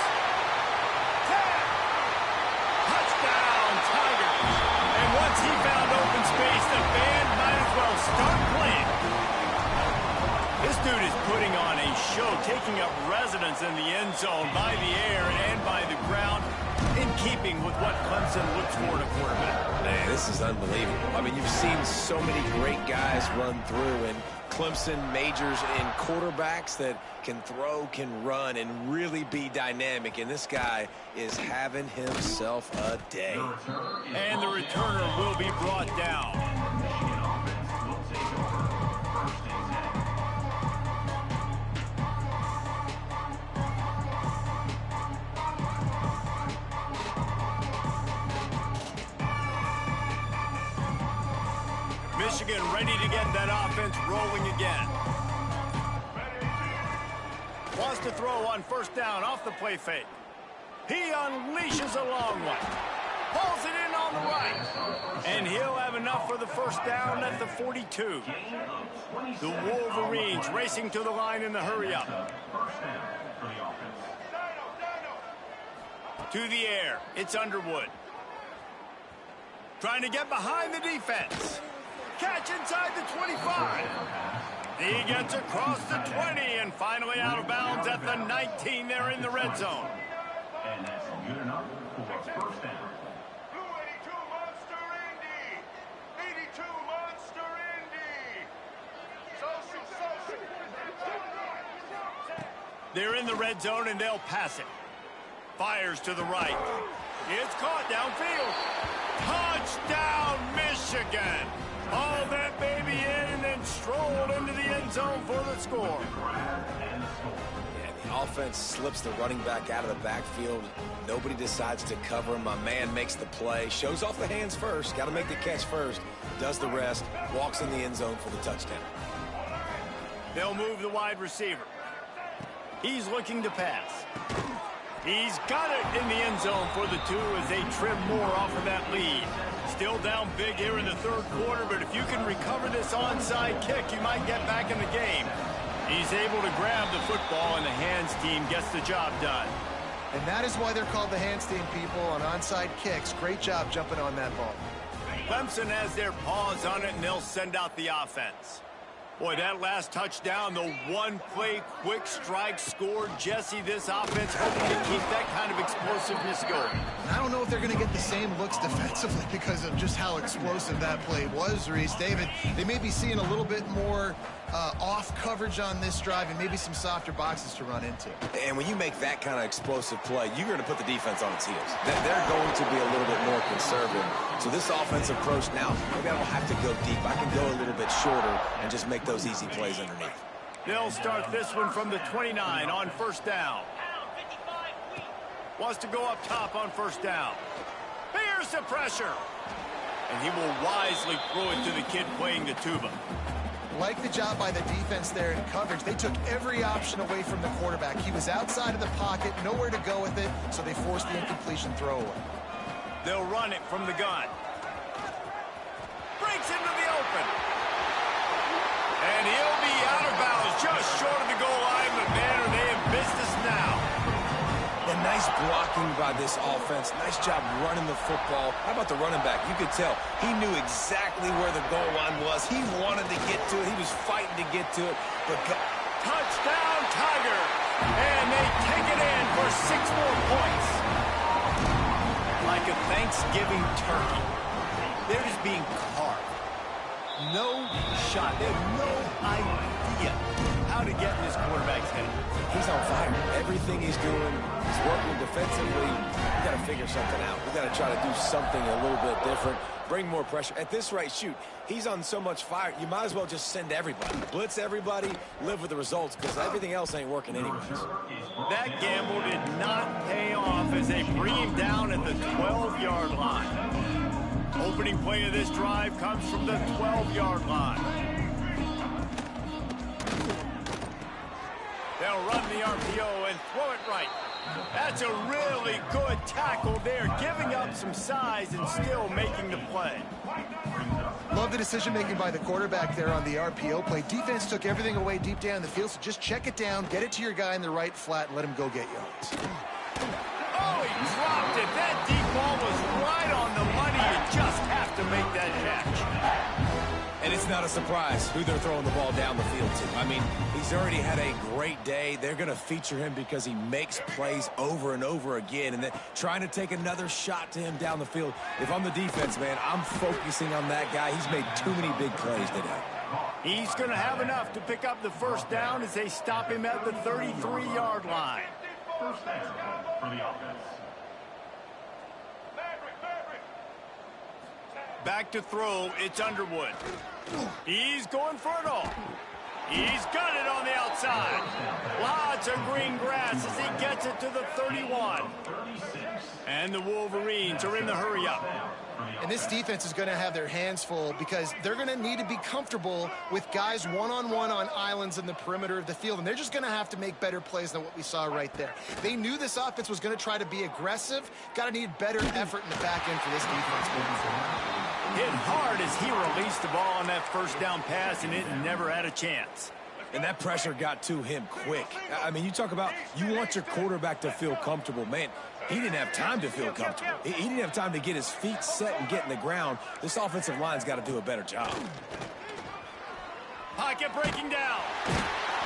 Touchdown, Tigers. And once he found open space, the band might as well start playing. This dude is putting on a show taking up residence in the end zone by the air and by the ground, in keeping with what Clemson looks for in a quarterback. Man, this is unbelievable. I mean, you've seen so many great guys run through, and Clemson majors in quarterbacks that can throw, can run, and really be dynamic. And this guy is having himself a day. And the returner will be brought down. Michigan ready to get that offense rolling again. Wants to throw on first down off the play fake. He unleashes a long one. Pulls it in on the right. And he'll have enough for the first down at the 42. The Wolverines racing to the line in the hurry-up. To the air. It's Underwood. Trying to get behind the defense. Catch inside the 25. He gets across the 20 and finally out of bounds at the 19 there in the red zone. And that's good enough for first down. Blue 82 Monster Indy. 82 Monster Indy. Social. They're in the red zone and they'll pass it. Fires to the right. It's caught downfield. Touchdown, Michigan. Hauled that baby in and then strolled into the end zone for the score. Yeah, the offense slips the running back out of the backfield. Nobody decides to cover him. My man makes the play. Shows off the hands first. Got to make the catch first. Does the rest. Walks in the end zone for the touchdown. They'll move the wide receiver. He's looking to pass. He's got it in the end zone for the 2 as they trim more off of that lead. Still down big here in the third quarter, but if you can recover this onside kick, you might get back in the game. He's able to grab the football, and the hands team gets the job done. And that is why they're called the hands team, people, on onside kicks. Great job jumping on that ball. Clemson has their paws on it, and they'll send out the offense. Boy, that last touchdown, the one-play quick strike scored. Jesse, this offense hoping to keep that kind of explosiveness going. I don't know if they're going to get the same looks defensively because of just how explosive that play was, Reese. David, they may be seeing a little bit more off coverage on this drive and maybe some softer boxes to run into. And when you make that kind of explosive play, you're going to put the defense on its heels. They're going to be a little bit more conservative. So this offensive approach now, maybe I don't have to go deep. I can go a little bit shorter and just make those easy plays underneath. They'll start this one from the 29 on first down. Wants to go up top on first down. Here's the pressure. And he will wisely throw it to the kid playing the tuba. Like the job by the defense there in coverage. They took every option away from the quarterback. He was outside of the pocket, nowhere to go with it, so they forced the incompletion throwaway. They'll run it from the gun. Breaks into the open. And he'll be out of bounds just short of the goal line, but man, are they in business now. And nice blocking by this offense. Nice job running the football. How about the running back? You could tell he knew exactly where the goal line was. He wanted to get to it. He was fighting to get to it. But touchdown, Tiger. And they take it in for 6 more points. Like a Thanksgiving turkey. They're just being carved. No shot. They have no idea how to get in this quarterback's head. He's on fire. Everything he's doing, he's working defensively. We got to figure something out. We got to try to do something a little bit different. Bring more pressure. At this rate, shoot, he's on so much fire, you might as well just send everybody. Blitz everybody, live with the results, because everything else ain't working anyways. That gamble did not pay off as they bring him down at the 12-yard line. Opening play of this drive comes from the 12-yard line. They'll run the RPO and throw it right. That's a really good tackle there, giving up some size and still making the play. Love the decision-making by the quarterback there on the RPO play. Defense took everything away deep down the field, so just check it down, get it to your guy in the right flat, and let him go get yards. Oh, he dropped it. That deep ball was right on the money. You just have to make that catch. And it's It's not a surprise who they're throwing the ball down the field to. I mean, he's already had a great day. They're going to feature him because he makes plays over and over again, and then trying to take another shot to him down the field. If I'm the defense, man, I'm focusing on that guy. He's made too many big plays today. He's going to have enough to pick up the first down as they stop him at the 33-yard line. First down for the offense. Back to throw, it's Underwood. He's going for it all. He's got it on the outside. Lots of green grass as he gets it to the 31. And the Wolverines are in the hurry-up. And this defense is going to have their hands full because they're going to need to be comfortable with guys one-on-one on islands in the perimeter of the field. And they're just going to have to make better plays than what we saw right there. They knew this offense was going to try to be aggressive. Got to need better effort in the back end for this defense moving forward. Hit hard as he released the ball on that first down pass, and it never had a chance. And that pressure got to him quick. I mean, you talk about you want your quarterback to feel comfortable. Man, he didn't have time to feel comfortable. He didn't have time to get his feet set and get in the ground. This offensive line's got to do a better job. Pocket breaking down.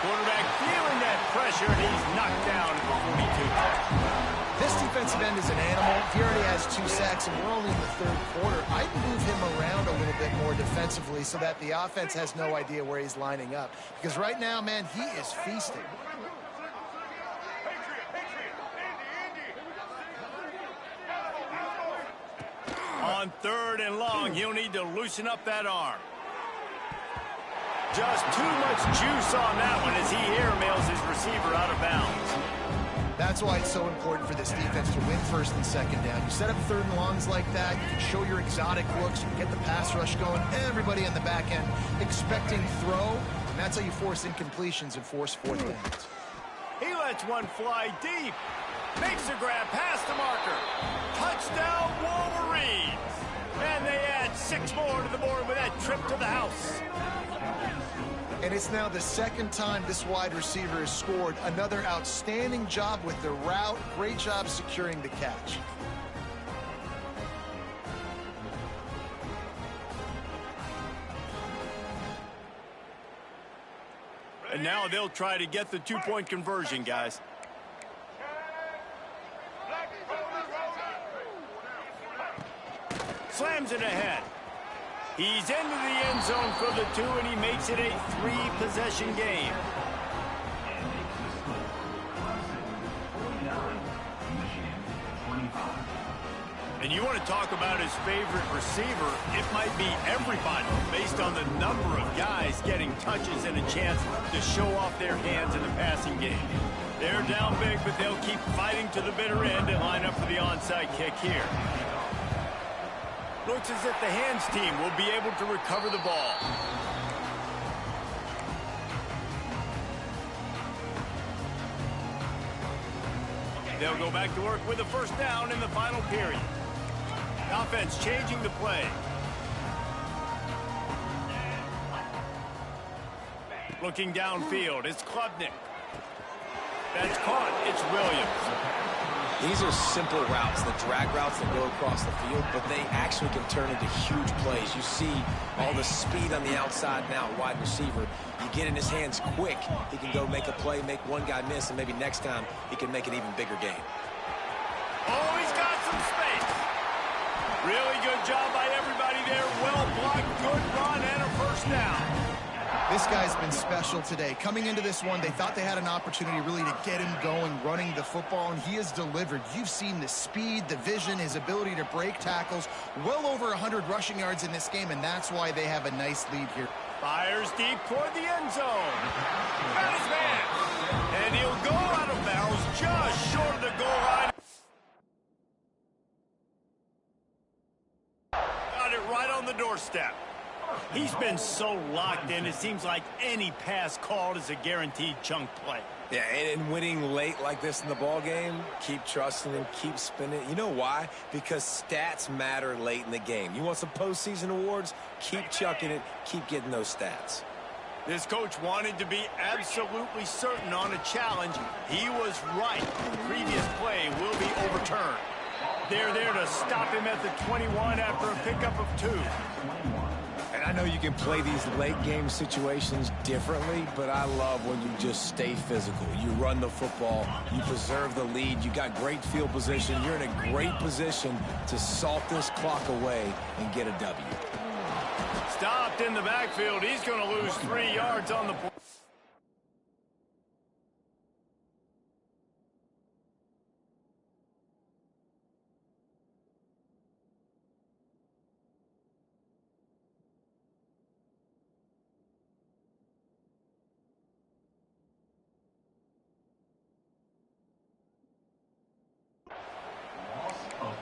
Quarterback feeling that pressure, and he's knocked down at the 42. This defensive end is an animal. He already has 2 sacks, and we're only in the third quarter. I'd move him around a little bit more defensively so that the offense has no idea where he's lining up. Because right now, man, he is feasting. On 3rd and long, he'll need to loosen up that arm. Just too much juice on that one as he airmails his receiver out of bounds. That's why it's so important for this defense to win 1st and 2nd down. You set up 3rd and longs like that, you can show your exotic looks, you can get the pass rush going, everybody in the back end expecting throw, and that's how you force incompletions and force 4th downs. He lets one fly deep. Makes a grab past the marker. Touchdown, Wolverines. And they add 6 more to the board with that trip to the house. And it's now the 2nd time this wide receiver has scored. Another outstanding job with the route. Great job securing the catch. And now they'll try to get the 2-point conversion, guys. Slams it ahead. He's into the end zone for the 2, and he makes it a 3-possession game. And you want to talk about his favorite receiver, it might be everybody based on the number of guys getting touches and a chance to show off their hands in the passing game. They're down big, but they'll keep fighting to the bitter end and line up for the onside kick here. Looks as if the hands team will be able to recover the ball. They'll go back to work with a 1st down in the final period. The offense changing the play. Looking downfield, it's Klubnik. That's caught, it's Williams. These are simple routes, the drag routes that go across the field, but they actually can turn into huge plays. You see all the speed on the outside now, wide receiver. You get in his hands quick, he can go make a play, make one guy miss, and maybe next time he can make an even bigger game. Oh, he's got some space. Really good job by everybody there. Well blocked, good run, and a 1st down. This guy's been special today. Coming into this one, they thought they had an opportunity really to get him going, running the football, and he has delivered. You've seen the speed, the vision, his ability to break tackles. Well over 100 rushing yards in this game, and that's why they have a nice lead here. Fires deep toward the end zone. Got his man. And he'll go out of bounds just short of the goal line. Got it right on the doorstep. He's been so locked in, it seems like any pass called is a guaranteed chunk play. Yeah, and winning late like this in the ball game, keep trusting him, keep spinning. You know why? Because stats matter late in the game. You want some postseason awards? Keep chucking it, keep getting those stats. This coach wanted to be absolutely certain on a challenge. He was right. The previous play will be overturned. They're there to stop him at the 21 after a pickup of 2. And I know you can play these late game situations differently, but I love when you just stay physical. You run the football, you preserve the lead, you got great field position, you're in a great position to salt this clock away and get a W. Stopped in the backfield. He's going to lose 3 yards on the play.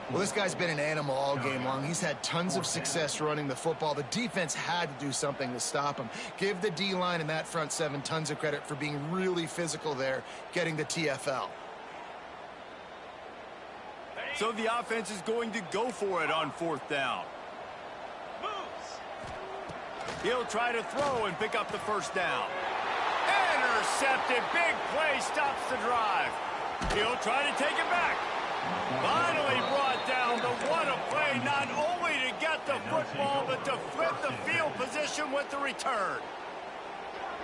Well, this guy's been an animal all game long. He's had tons of success running the football. The defense had to do something to stop him. Give the D-line and that front seven tons of credit for being really physical there, getting the TFL. So the offense is going to go for it on 4th down. He'll try to throw and pick up the 1st down. Intercepted. Big play stops the drive. He'll try to take it back. Finally brought down, but what a play, not only to get the football, but to flip the field position with the return.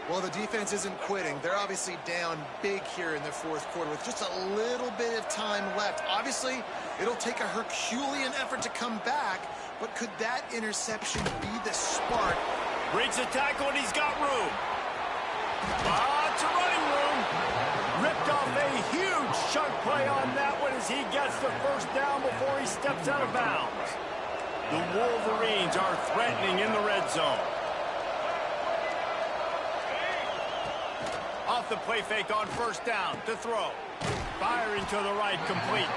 Well, the defense isn't quitting. They're obviously down big here in the 4th quarter with just a little bit of time left. Obviously, it'll take a Herculean effort to come back, but could that interception be the spark? Breaks the tackle, and he's got room. Lots of running room. Ripped off a huge chunk play on that one as he gets the 1st down before he steps out of bounds. The Wolverines are threatening in the red zone. Off the play fake on 1st down to throw. Firing to the right, complete.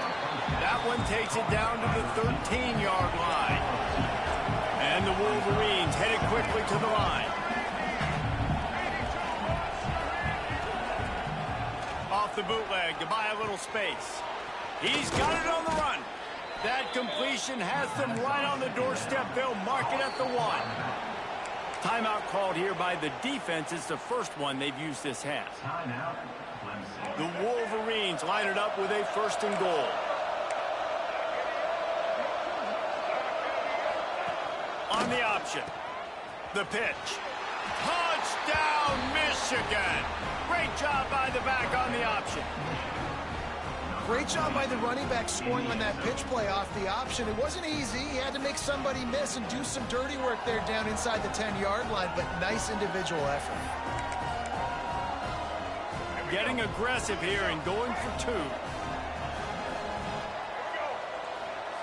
That one takes it down to the 13-yard line. And the Wolverines headed quickly to the line. The bootleg to buy a little space. He's got it on the run. That completion has them right on the doorstep. They'll mark it at the 1. Timeout called here by the defense. It's the first one they've used this half. The Wolverines line it up with a 1st and goal. On the option. The pitch. Touchdown, Michigan! Great job by the back on the option. Great job by the running back scoring on that pitch play off the option. It wasn't easy. He had to make somebody miss and do some dirty work there down inside the 10-yard line, but nice individual effort. Getting aggressive here and going for 2.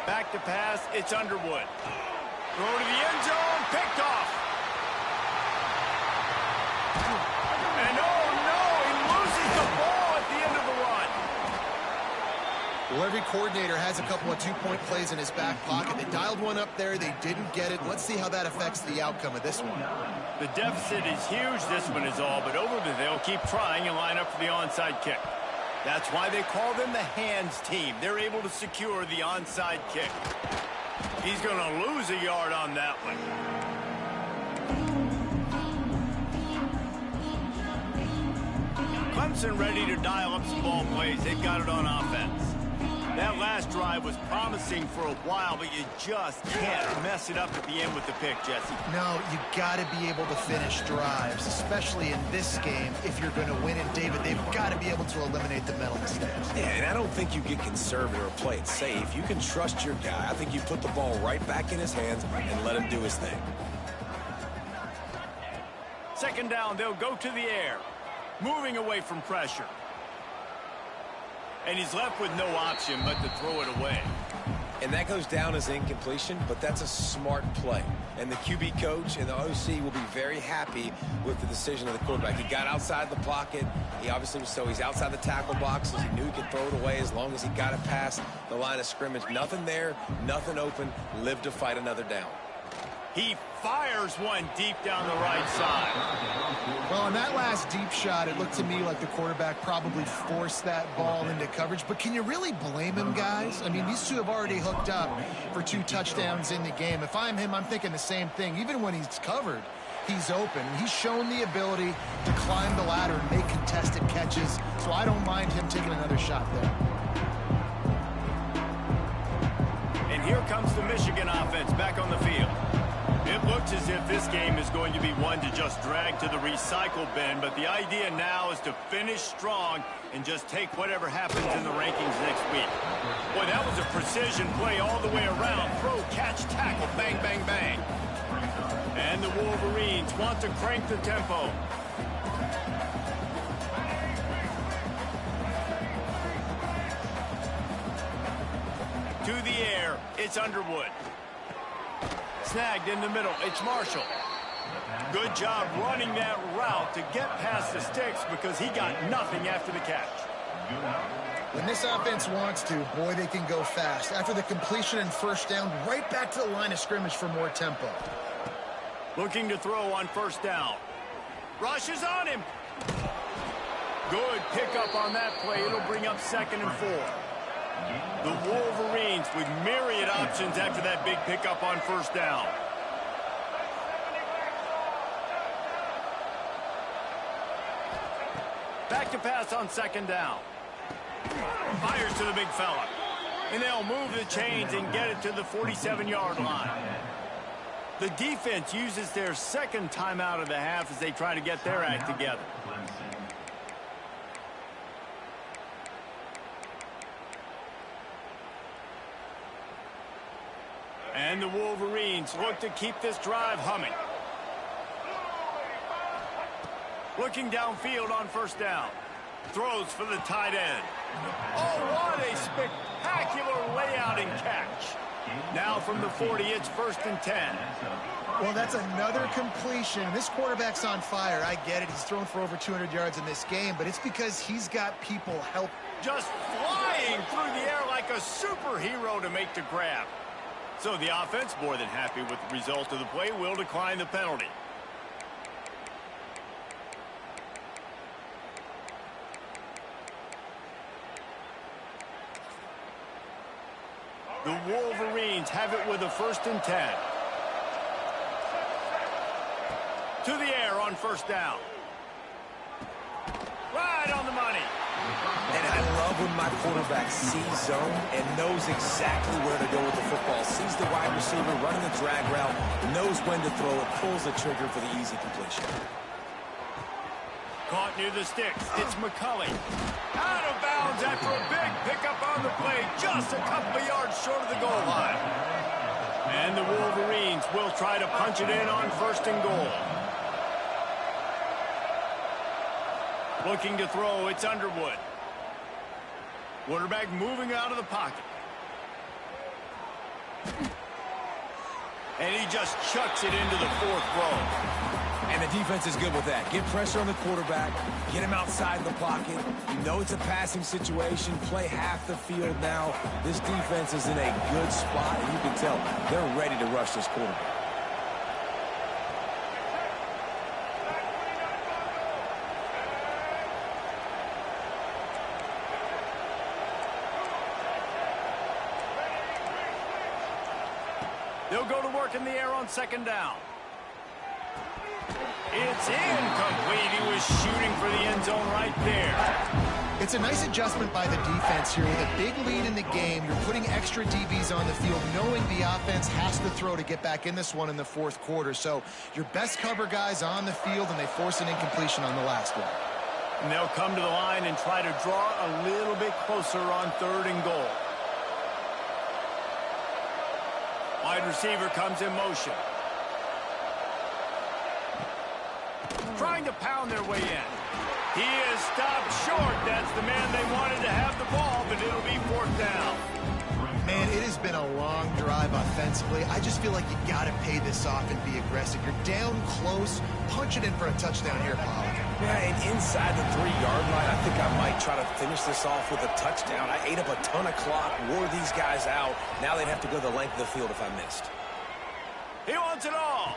Back to pass, it's Underwood. Throw to the end zone, picked off. And oh no, he loses the ball at the end of the run. Well, every coordinator has a couple of 2-point plays in his back pocket. They dialed one up there, they didn't get it. Let's see how that affects the outcome of this one. The deficit is huge, this one is all, but over they'll keep trying and line up for the onside kick. That's why they call them the hands team. They're able to secure the onside kick. He's going to lose a yard on that one. Clemson ready to dial up some ball plays. They've got it on offense. That last drive was promising for a while, but you just can't mess it up at the end with the pick, Jesse. No, you got to be able to finish drives, especially in this game. If you're going to win it, David, they've got to be able to eliminate the mental mistakes. Yeah, and I don't think you get conservative or play it safe. You can trust your guy. I think you put the ball right back in his hands and let him do his thing. 2nd down, they'll go to the air. Moving away from pressure. And he's left with no option but to throw it away. And that goes down as incompletion, but that's a smart play. And the QB coach and the OC will be very happy with the decision of the quarterback. He got outside the pocket. He obviously was he's outside the tackle boxes. He knew he could throw it away as long as he got it past the line of scrimmage. Nothing there, nothing open. Live to fight another down. He fires one deep down the right side. Well, on that last deep shot, it looked to me like the quarterback probably forced that ball into coverage. But can you really blame him, guys? I mean, these two have already hooked up for 2 touchdowns in the game. If I'm him, I'm thinking the same thing. Even when he's covered, he's open. He's shown the ability to climb the ladder and make contested catches. So I don't mind him taking another shot there. And here comes the Michigan offense back on the field. It looks as if this game is going to be one to just drag to the recycle bin, but the idea now is to finish strong and just take whatever happens in the rankings next week. Boy, that was a precision play all the way around. Throw, catch, tackle, bang, bang, bang. And the Wolverines want to crank the tempo. To the air, it's Underwood. Snagged in the middle, it's Marshall. Good job running that route to get past the sticks because he got nothing after the catch. When this offense wants to, boy, they can go fast. After the completion and first down, right back to the line of scrimmage for more tempo. Looking to throw on first down. Rushes on him. Good pickup on that play. It'll bring up 2nd and 4. The Wolverines with myriad options after that big pickup on first down. Back to pass on 2nd down. Fires to the big fella. And they'll move the chains and get it to the 47-yard line. The defense uses their 2nd timeout of the half as they try to get their act together. And the Wolverines look to keep this drive humming. Looking downfield on first down. Throws for the tight end. Oh, what a spectacular layout and catch. Now from the 40, it's 1st and 10. Well, that's another completion. This quarterback's on fire. I get it. He's thrown for over 200 yards in this game, but it's because he's got people help. Just flying through the air like a superhero to make the grab. So the offense, more than happy with the result of the play, will decline the penalty. The Wolverines have it with a 1st and 10. To the air on first down. Right on the money. And I love when my quarterback sees zone and knows exactly where to go with the football. Sees the wide receiver running the drag route, knows when to throw it, pulls the trigger for the easy completion. Caught near the sticks. It's McCulley. Out of bounds after a big pickup on the play, just a couple of yards short of the goal line. And the Wolverines will try to punch it in on 1st and goal. Looking to throw, it's Underwood. Quarterback moving out of the pocket. And he just chucks it into the 4th row. And the defense is good with that. Get pressure on the quarterback, get him outside the pocket. You know it's a passing situation. Play half the field now. This defense is in a good spot, and you can tell they're ready to rush this quarterback. They'll go to work in the air on 2nd down. It's incomplete. He was shooting for the end zone right there. It's a nice adjustment by the defense here. With a big lead in the game, you're putting extra DBs on the field, knowing the offense has to throw to get back in this one in the 4th quarter. So your best cover guys on the field, and they force an incompletion on the last one. And they'll come to the line and try to draw a little bit closer on 3rd and goal. Wide receiver comes in motion. Trying to pound their way in. He is stopped short. That's the man they wanted to have the ball, but it'll be 4th down. Man, it has been a long drive offensively. I just feel like you got to pay this off and be aggressive. You're down close. Punch it in for a touchdown here, Pollock. Yeah, and inside the 3-yard line, I think I might try to finish this off with a touchdown. I ate up a ton of clock, wore these guys out. Now they'd have to go the length of the field if I missed. He wants it all.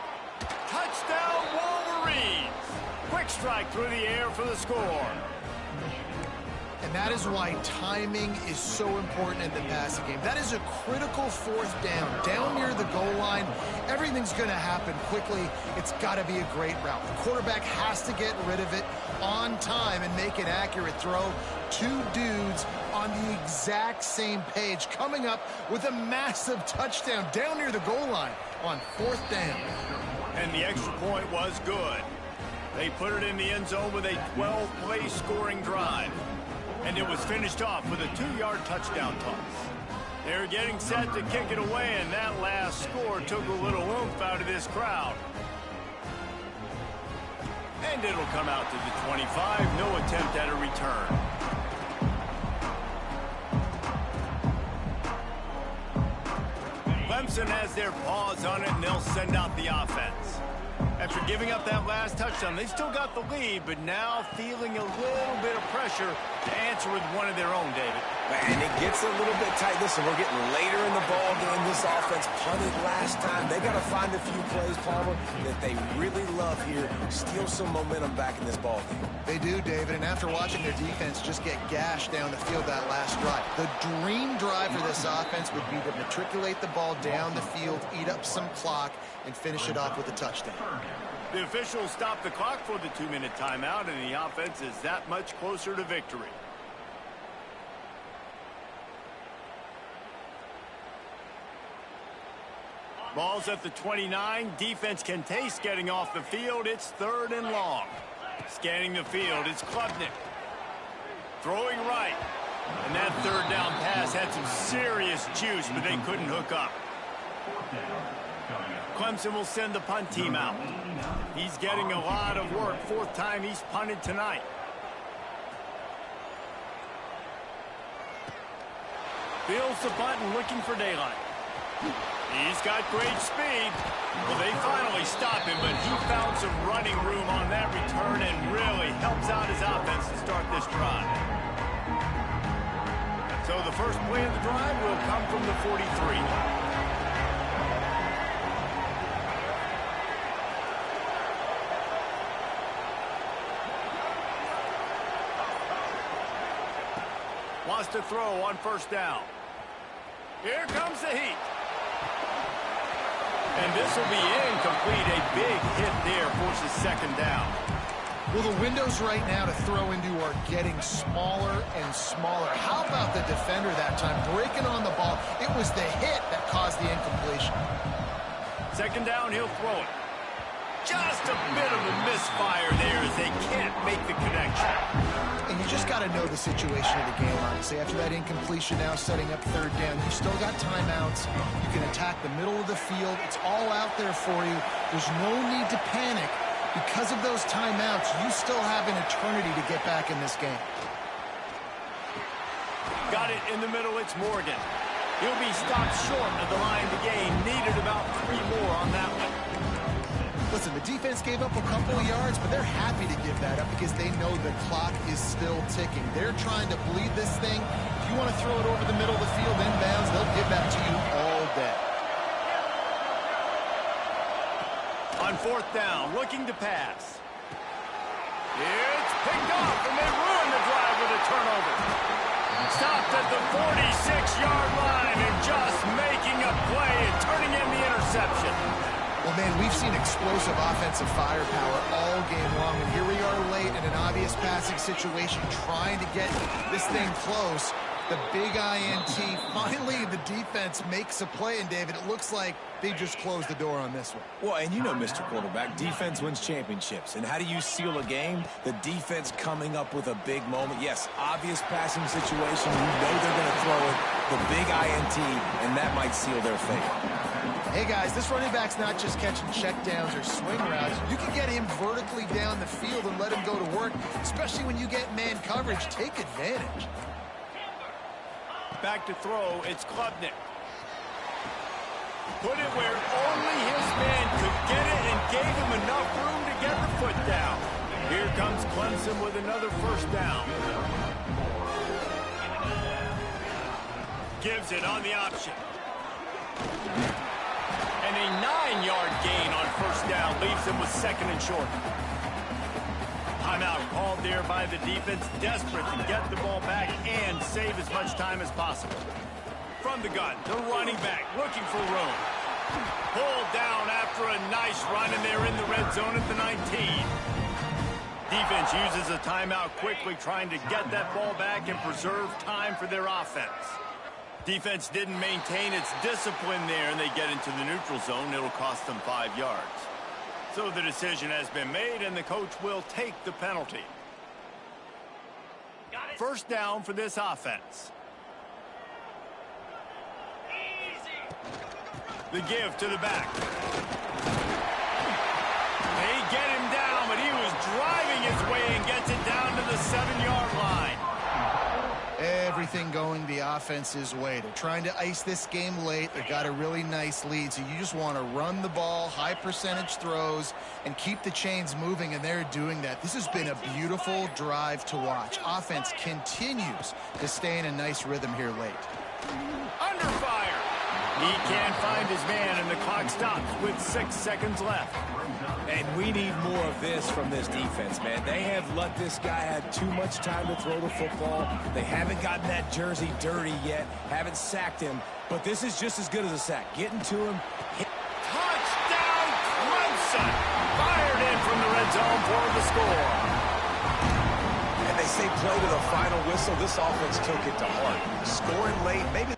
Touchdown, Wolverines. Quick strike through the air for the score. And that is why timing is so important in the passing game. That is a critical fourth down near the goal line. Everything's going to happen quickly. It's got to be a great route. The quarterback has to get rid of it on time and make an accurate throw. Two dudes on the exact same page coming up with a massive touchdown down near the goal line on fourth down. And the extra point was good. They put it in the end zone with a 12-play scoring drive. And it was finished off with a 2-yard touchdown toss. They were getting set to kick it away, and that last score took a little oomph out of this crowd. And it'll come out to the 25. No attempt at a return. Clemson has their paws on it, and they'll send out the offense. After giving up that last touchdown, they still got the lead, but now feeling a little bit of pressure to answer with one of their own, David. And it gets a little bit tight. Listen, we're getting later in the ball game. This offense punted last time. They got to find a few plays, Palmer, that they really love here. Steal some momentum back in this ball game. They do, David, and after watching their defense just get gashed down the field that last drive, the dream drive for this offense would be to matriculate the ball down the field, eat up some clock, and finish it off with a touchdown. The officials stopped the clock for the 2-minute timeout, and the offense is that much closer to victory. Ball's at the 29. Defense can taste getting off the field. It's 3rd and long. Scanning the field, it's Klubnik. Throwing right. And that 3rd down pass had some serious juice, but they couldn't hook up. Clemson will send the punt team out. He's getting a lot of work. 4th time he's punted tonight. Fields the punt and looking for daylight. He's got great speed. Well, they finally stop him, but he found some running room on that return and really helps out his offense to start this drive. So the first play of the drive will come from the 43. Wants to throw on 1st down. Here comes the heat. And this will be incomplete. A big hit there forces 2nd down. Well, the windows right now to throw into are getting smaller and smaller. How about the defender that time breaking on the ball? It was the hit that caused the incompletion. 2nd down, he'll throw it. Just a bit of a misfire there as they can't make the connection. And you just got to know the situation of the game, honestly. After that incompletion now setting up 3rd down, you still got timeouts. You can attack the middle of the field. It's all out there for you. There's no need to panic. Because of those timeouts, you still have an eternity to get back in this game. Got it in the middle. It's Morgan. He'll be stopped short of the line to gain. Needed about 3 more on that one. Listen, the defense gave up a couple of yards, but they're happy to give that up because they know the clock is still ticking. They're trying to bleed this thing. If you want to throw it over the middle of the field inbounds, they'll give that to you all day. On 4th down, looking to pass. It's picked off, and they ruin the drive with a turnover. Stopped at the 46-yard line and just making a play and turning in the interception. Well, man, we've seen explosive offensive firepower all game long, and here we are late in an obvious passing situation trying to get this thing close. The big INT, finally the defense makes a play, and David, it looks like they just closed the door on this one. Well, and you know, Mr. Quarterback, defense wins championships. And how do you seal a game? The defense coming up with a big moment. Yes, obvious passing situation. You know they're going to throw it. The big INT, and that might seal their fate. Hey, guys, this running back's not just catching checkdowns or swing routes. You can get him vertically down the field and let him go to work, especially when you get man coverage. Take advantage. Back to throw, it's Klubnik. Put it where only his man could get it and gave him enough room to get the foot down. Here comes Clemson with another 1st down. Gives it on the option. And a 9-yard gain on 1st down leaves him with 2nd and short. Timeout called there by the defense, desperate to get the ball back and save as much time as possible. From the gun, the running back looking for room. Pulled down after a nice run, and they're in the red zone at the 19. Defense uses a timeout quickly, trying to get that ball back and preserve time for their offense. Defense didn't maintain its discipline there, and they get into the neutral zone. It'll cost them 5 yards. So the decision has been made, and the coach will take the penalty. First down for this offense. The give to the back. They get him down, but he was driving his way and gets it down to the 7-yard line. Everything going the offense's way. They're trying to ice this game late. They've got a really nice lead, so you just want to run the ball, high percentage throws, and keep the chains moving, and they're doing that. This has been a beautiful drive to watch. Offense continues to stay in a nice rhythm here late. Under fire. He can't find his man, and the clock stops with 6 seconds left. And we need more of this from this defense, man. They have let this guy have too much time to throw the football. They haven't gotten that jersey dirty yet, haven't sacked him, but this is just as good as a sack. Getting to him. Touchdown, Clemson! Fired in from the red zone for the score. And they say play to the final whistle. This offense took it to heart. Scoring late, maybe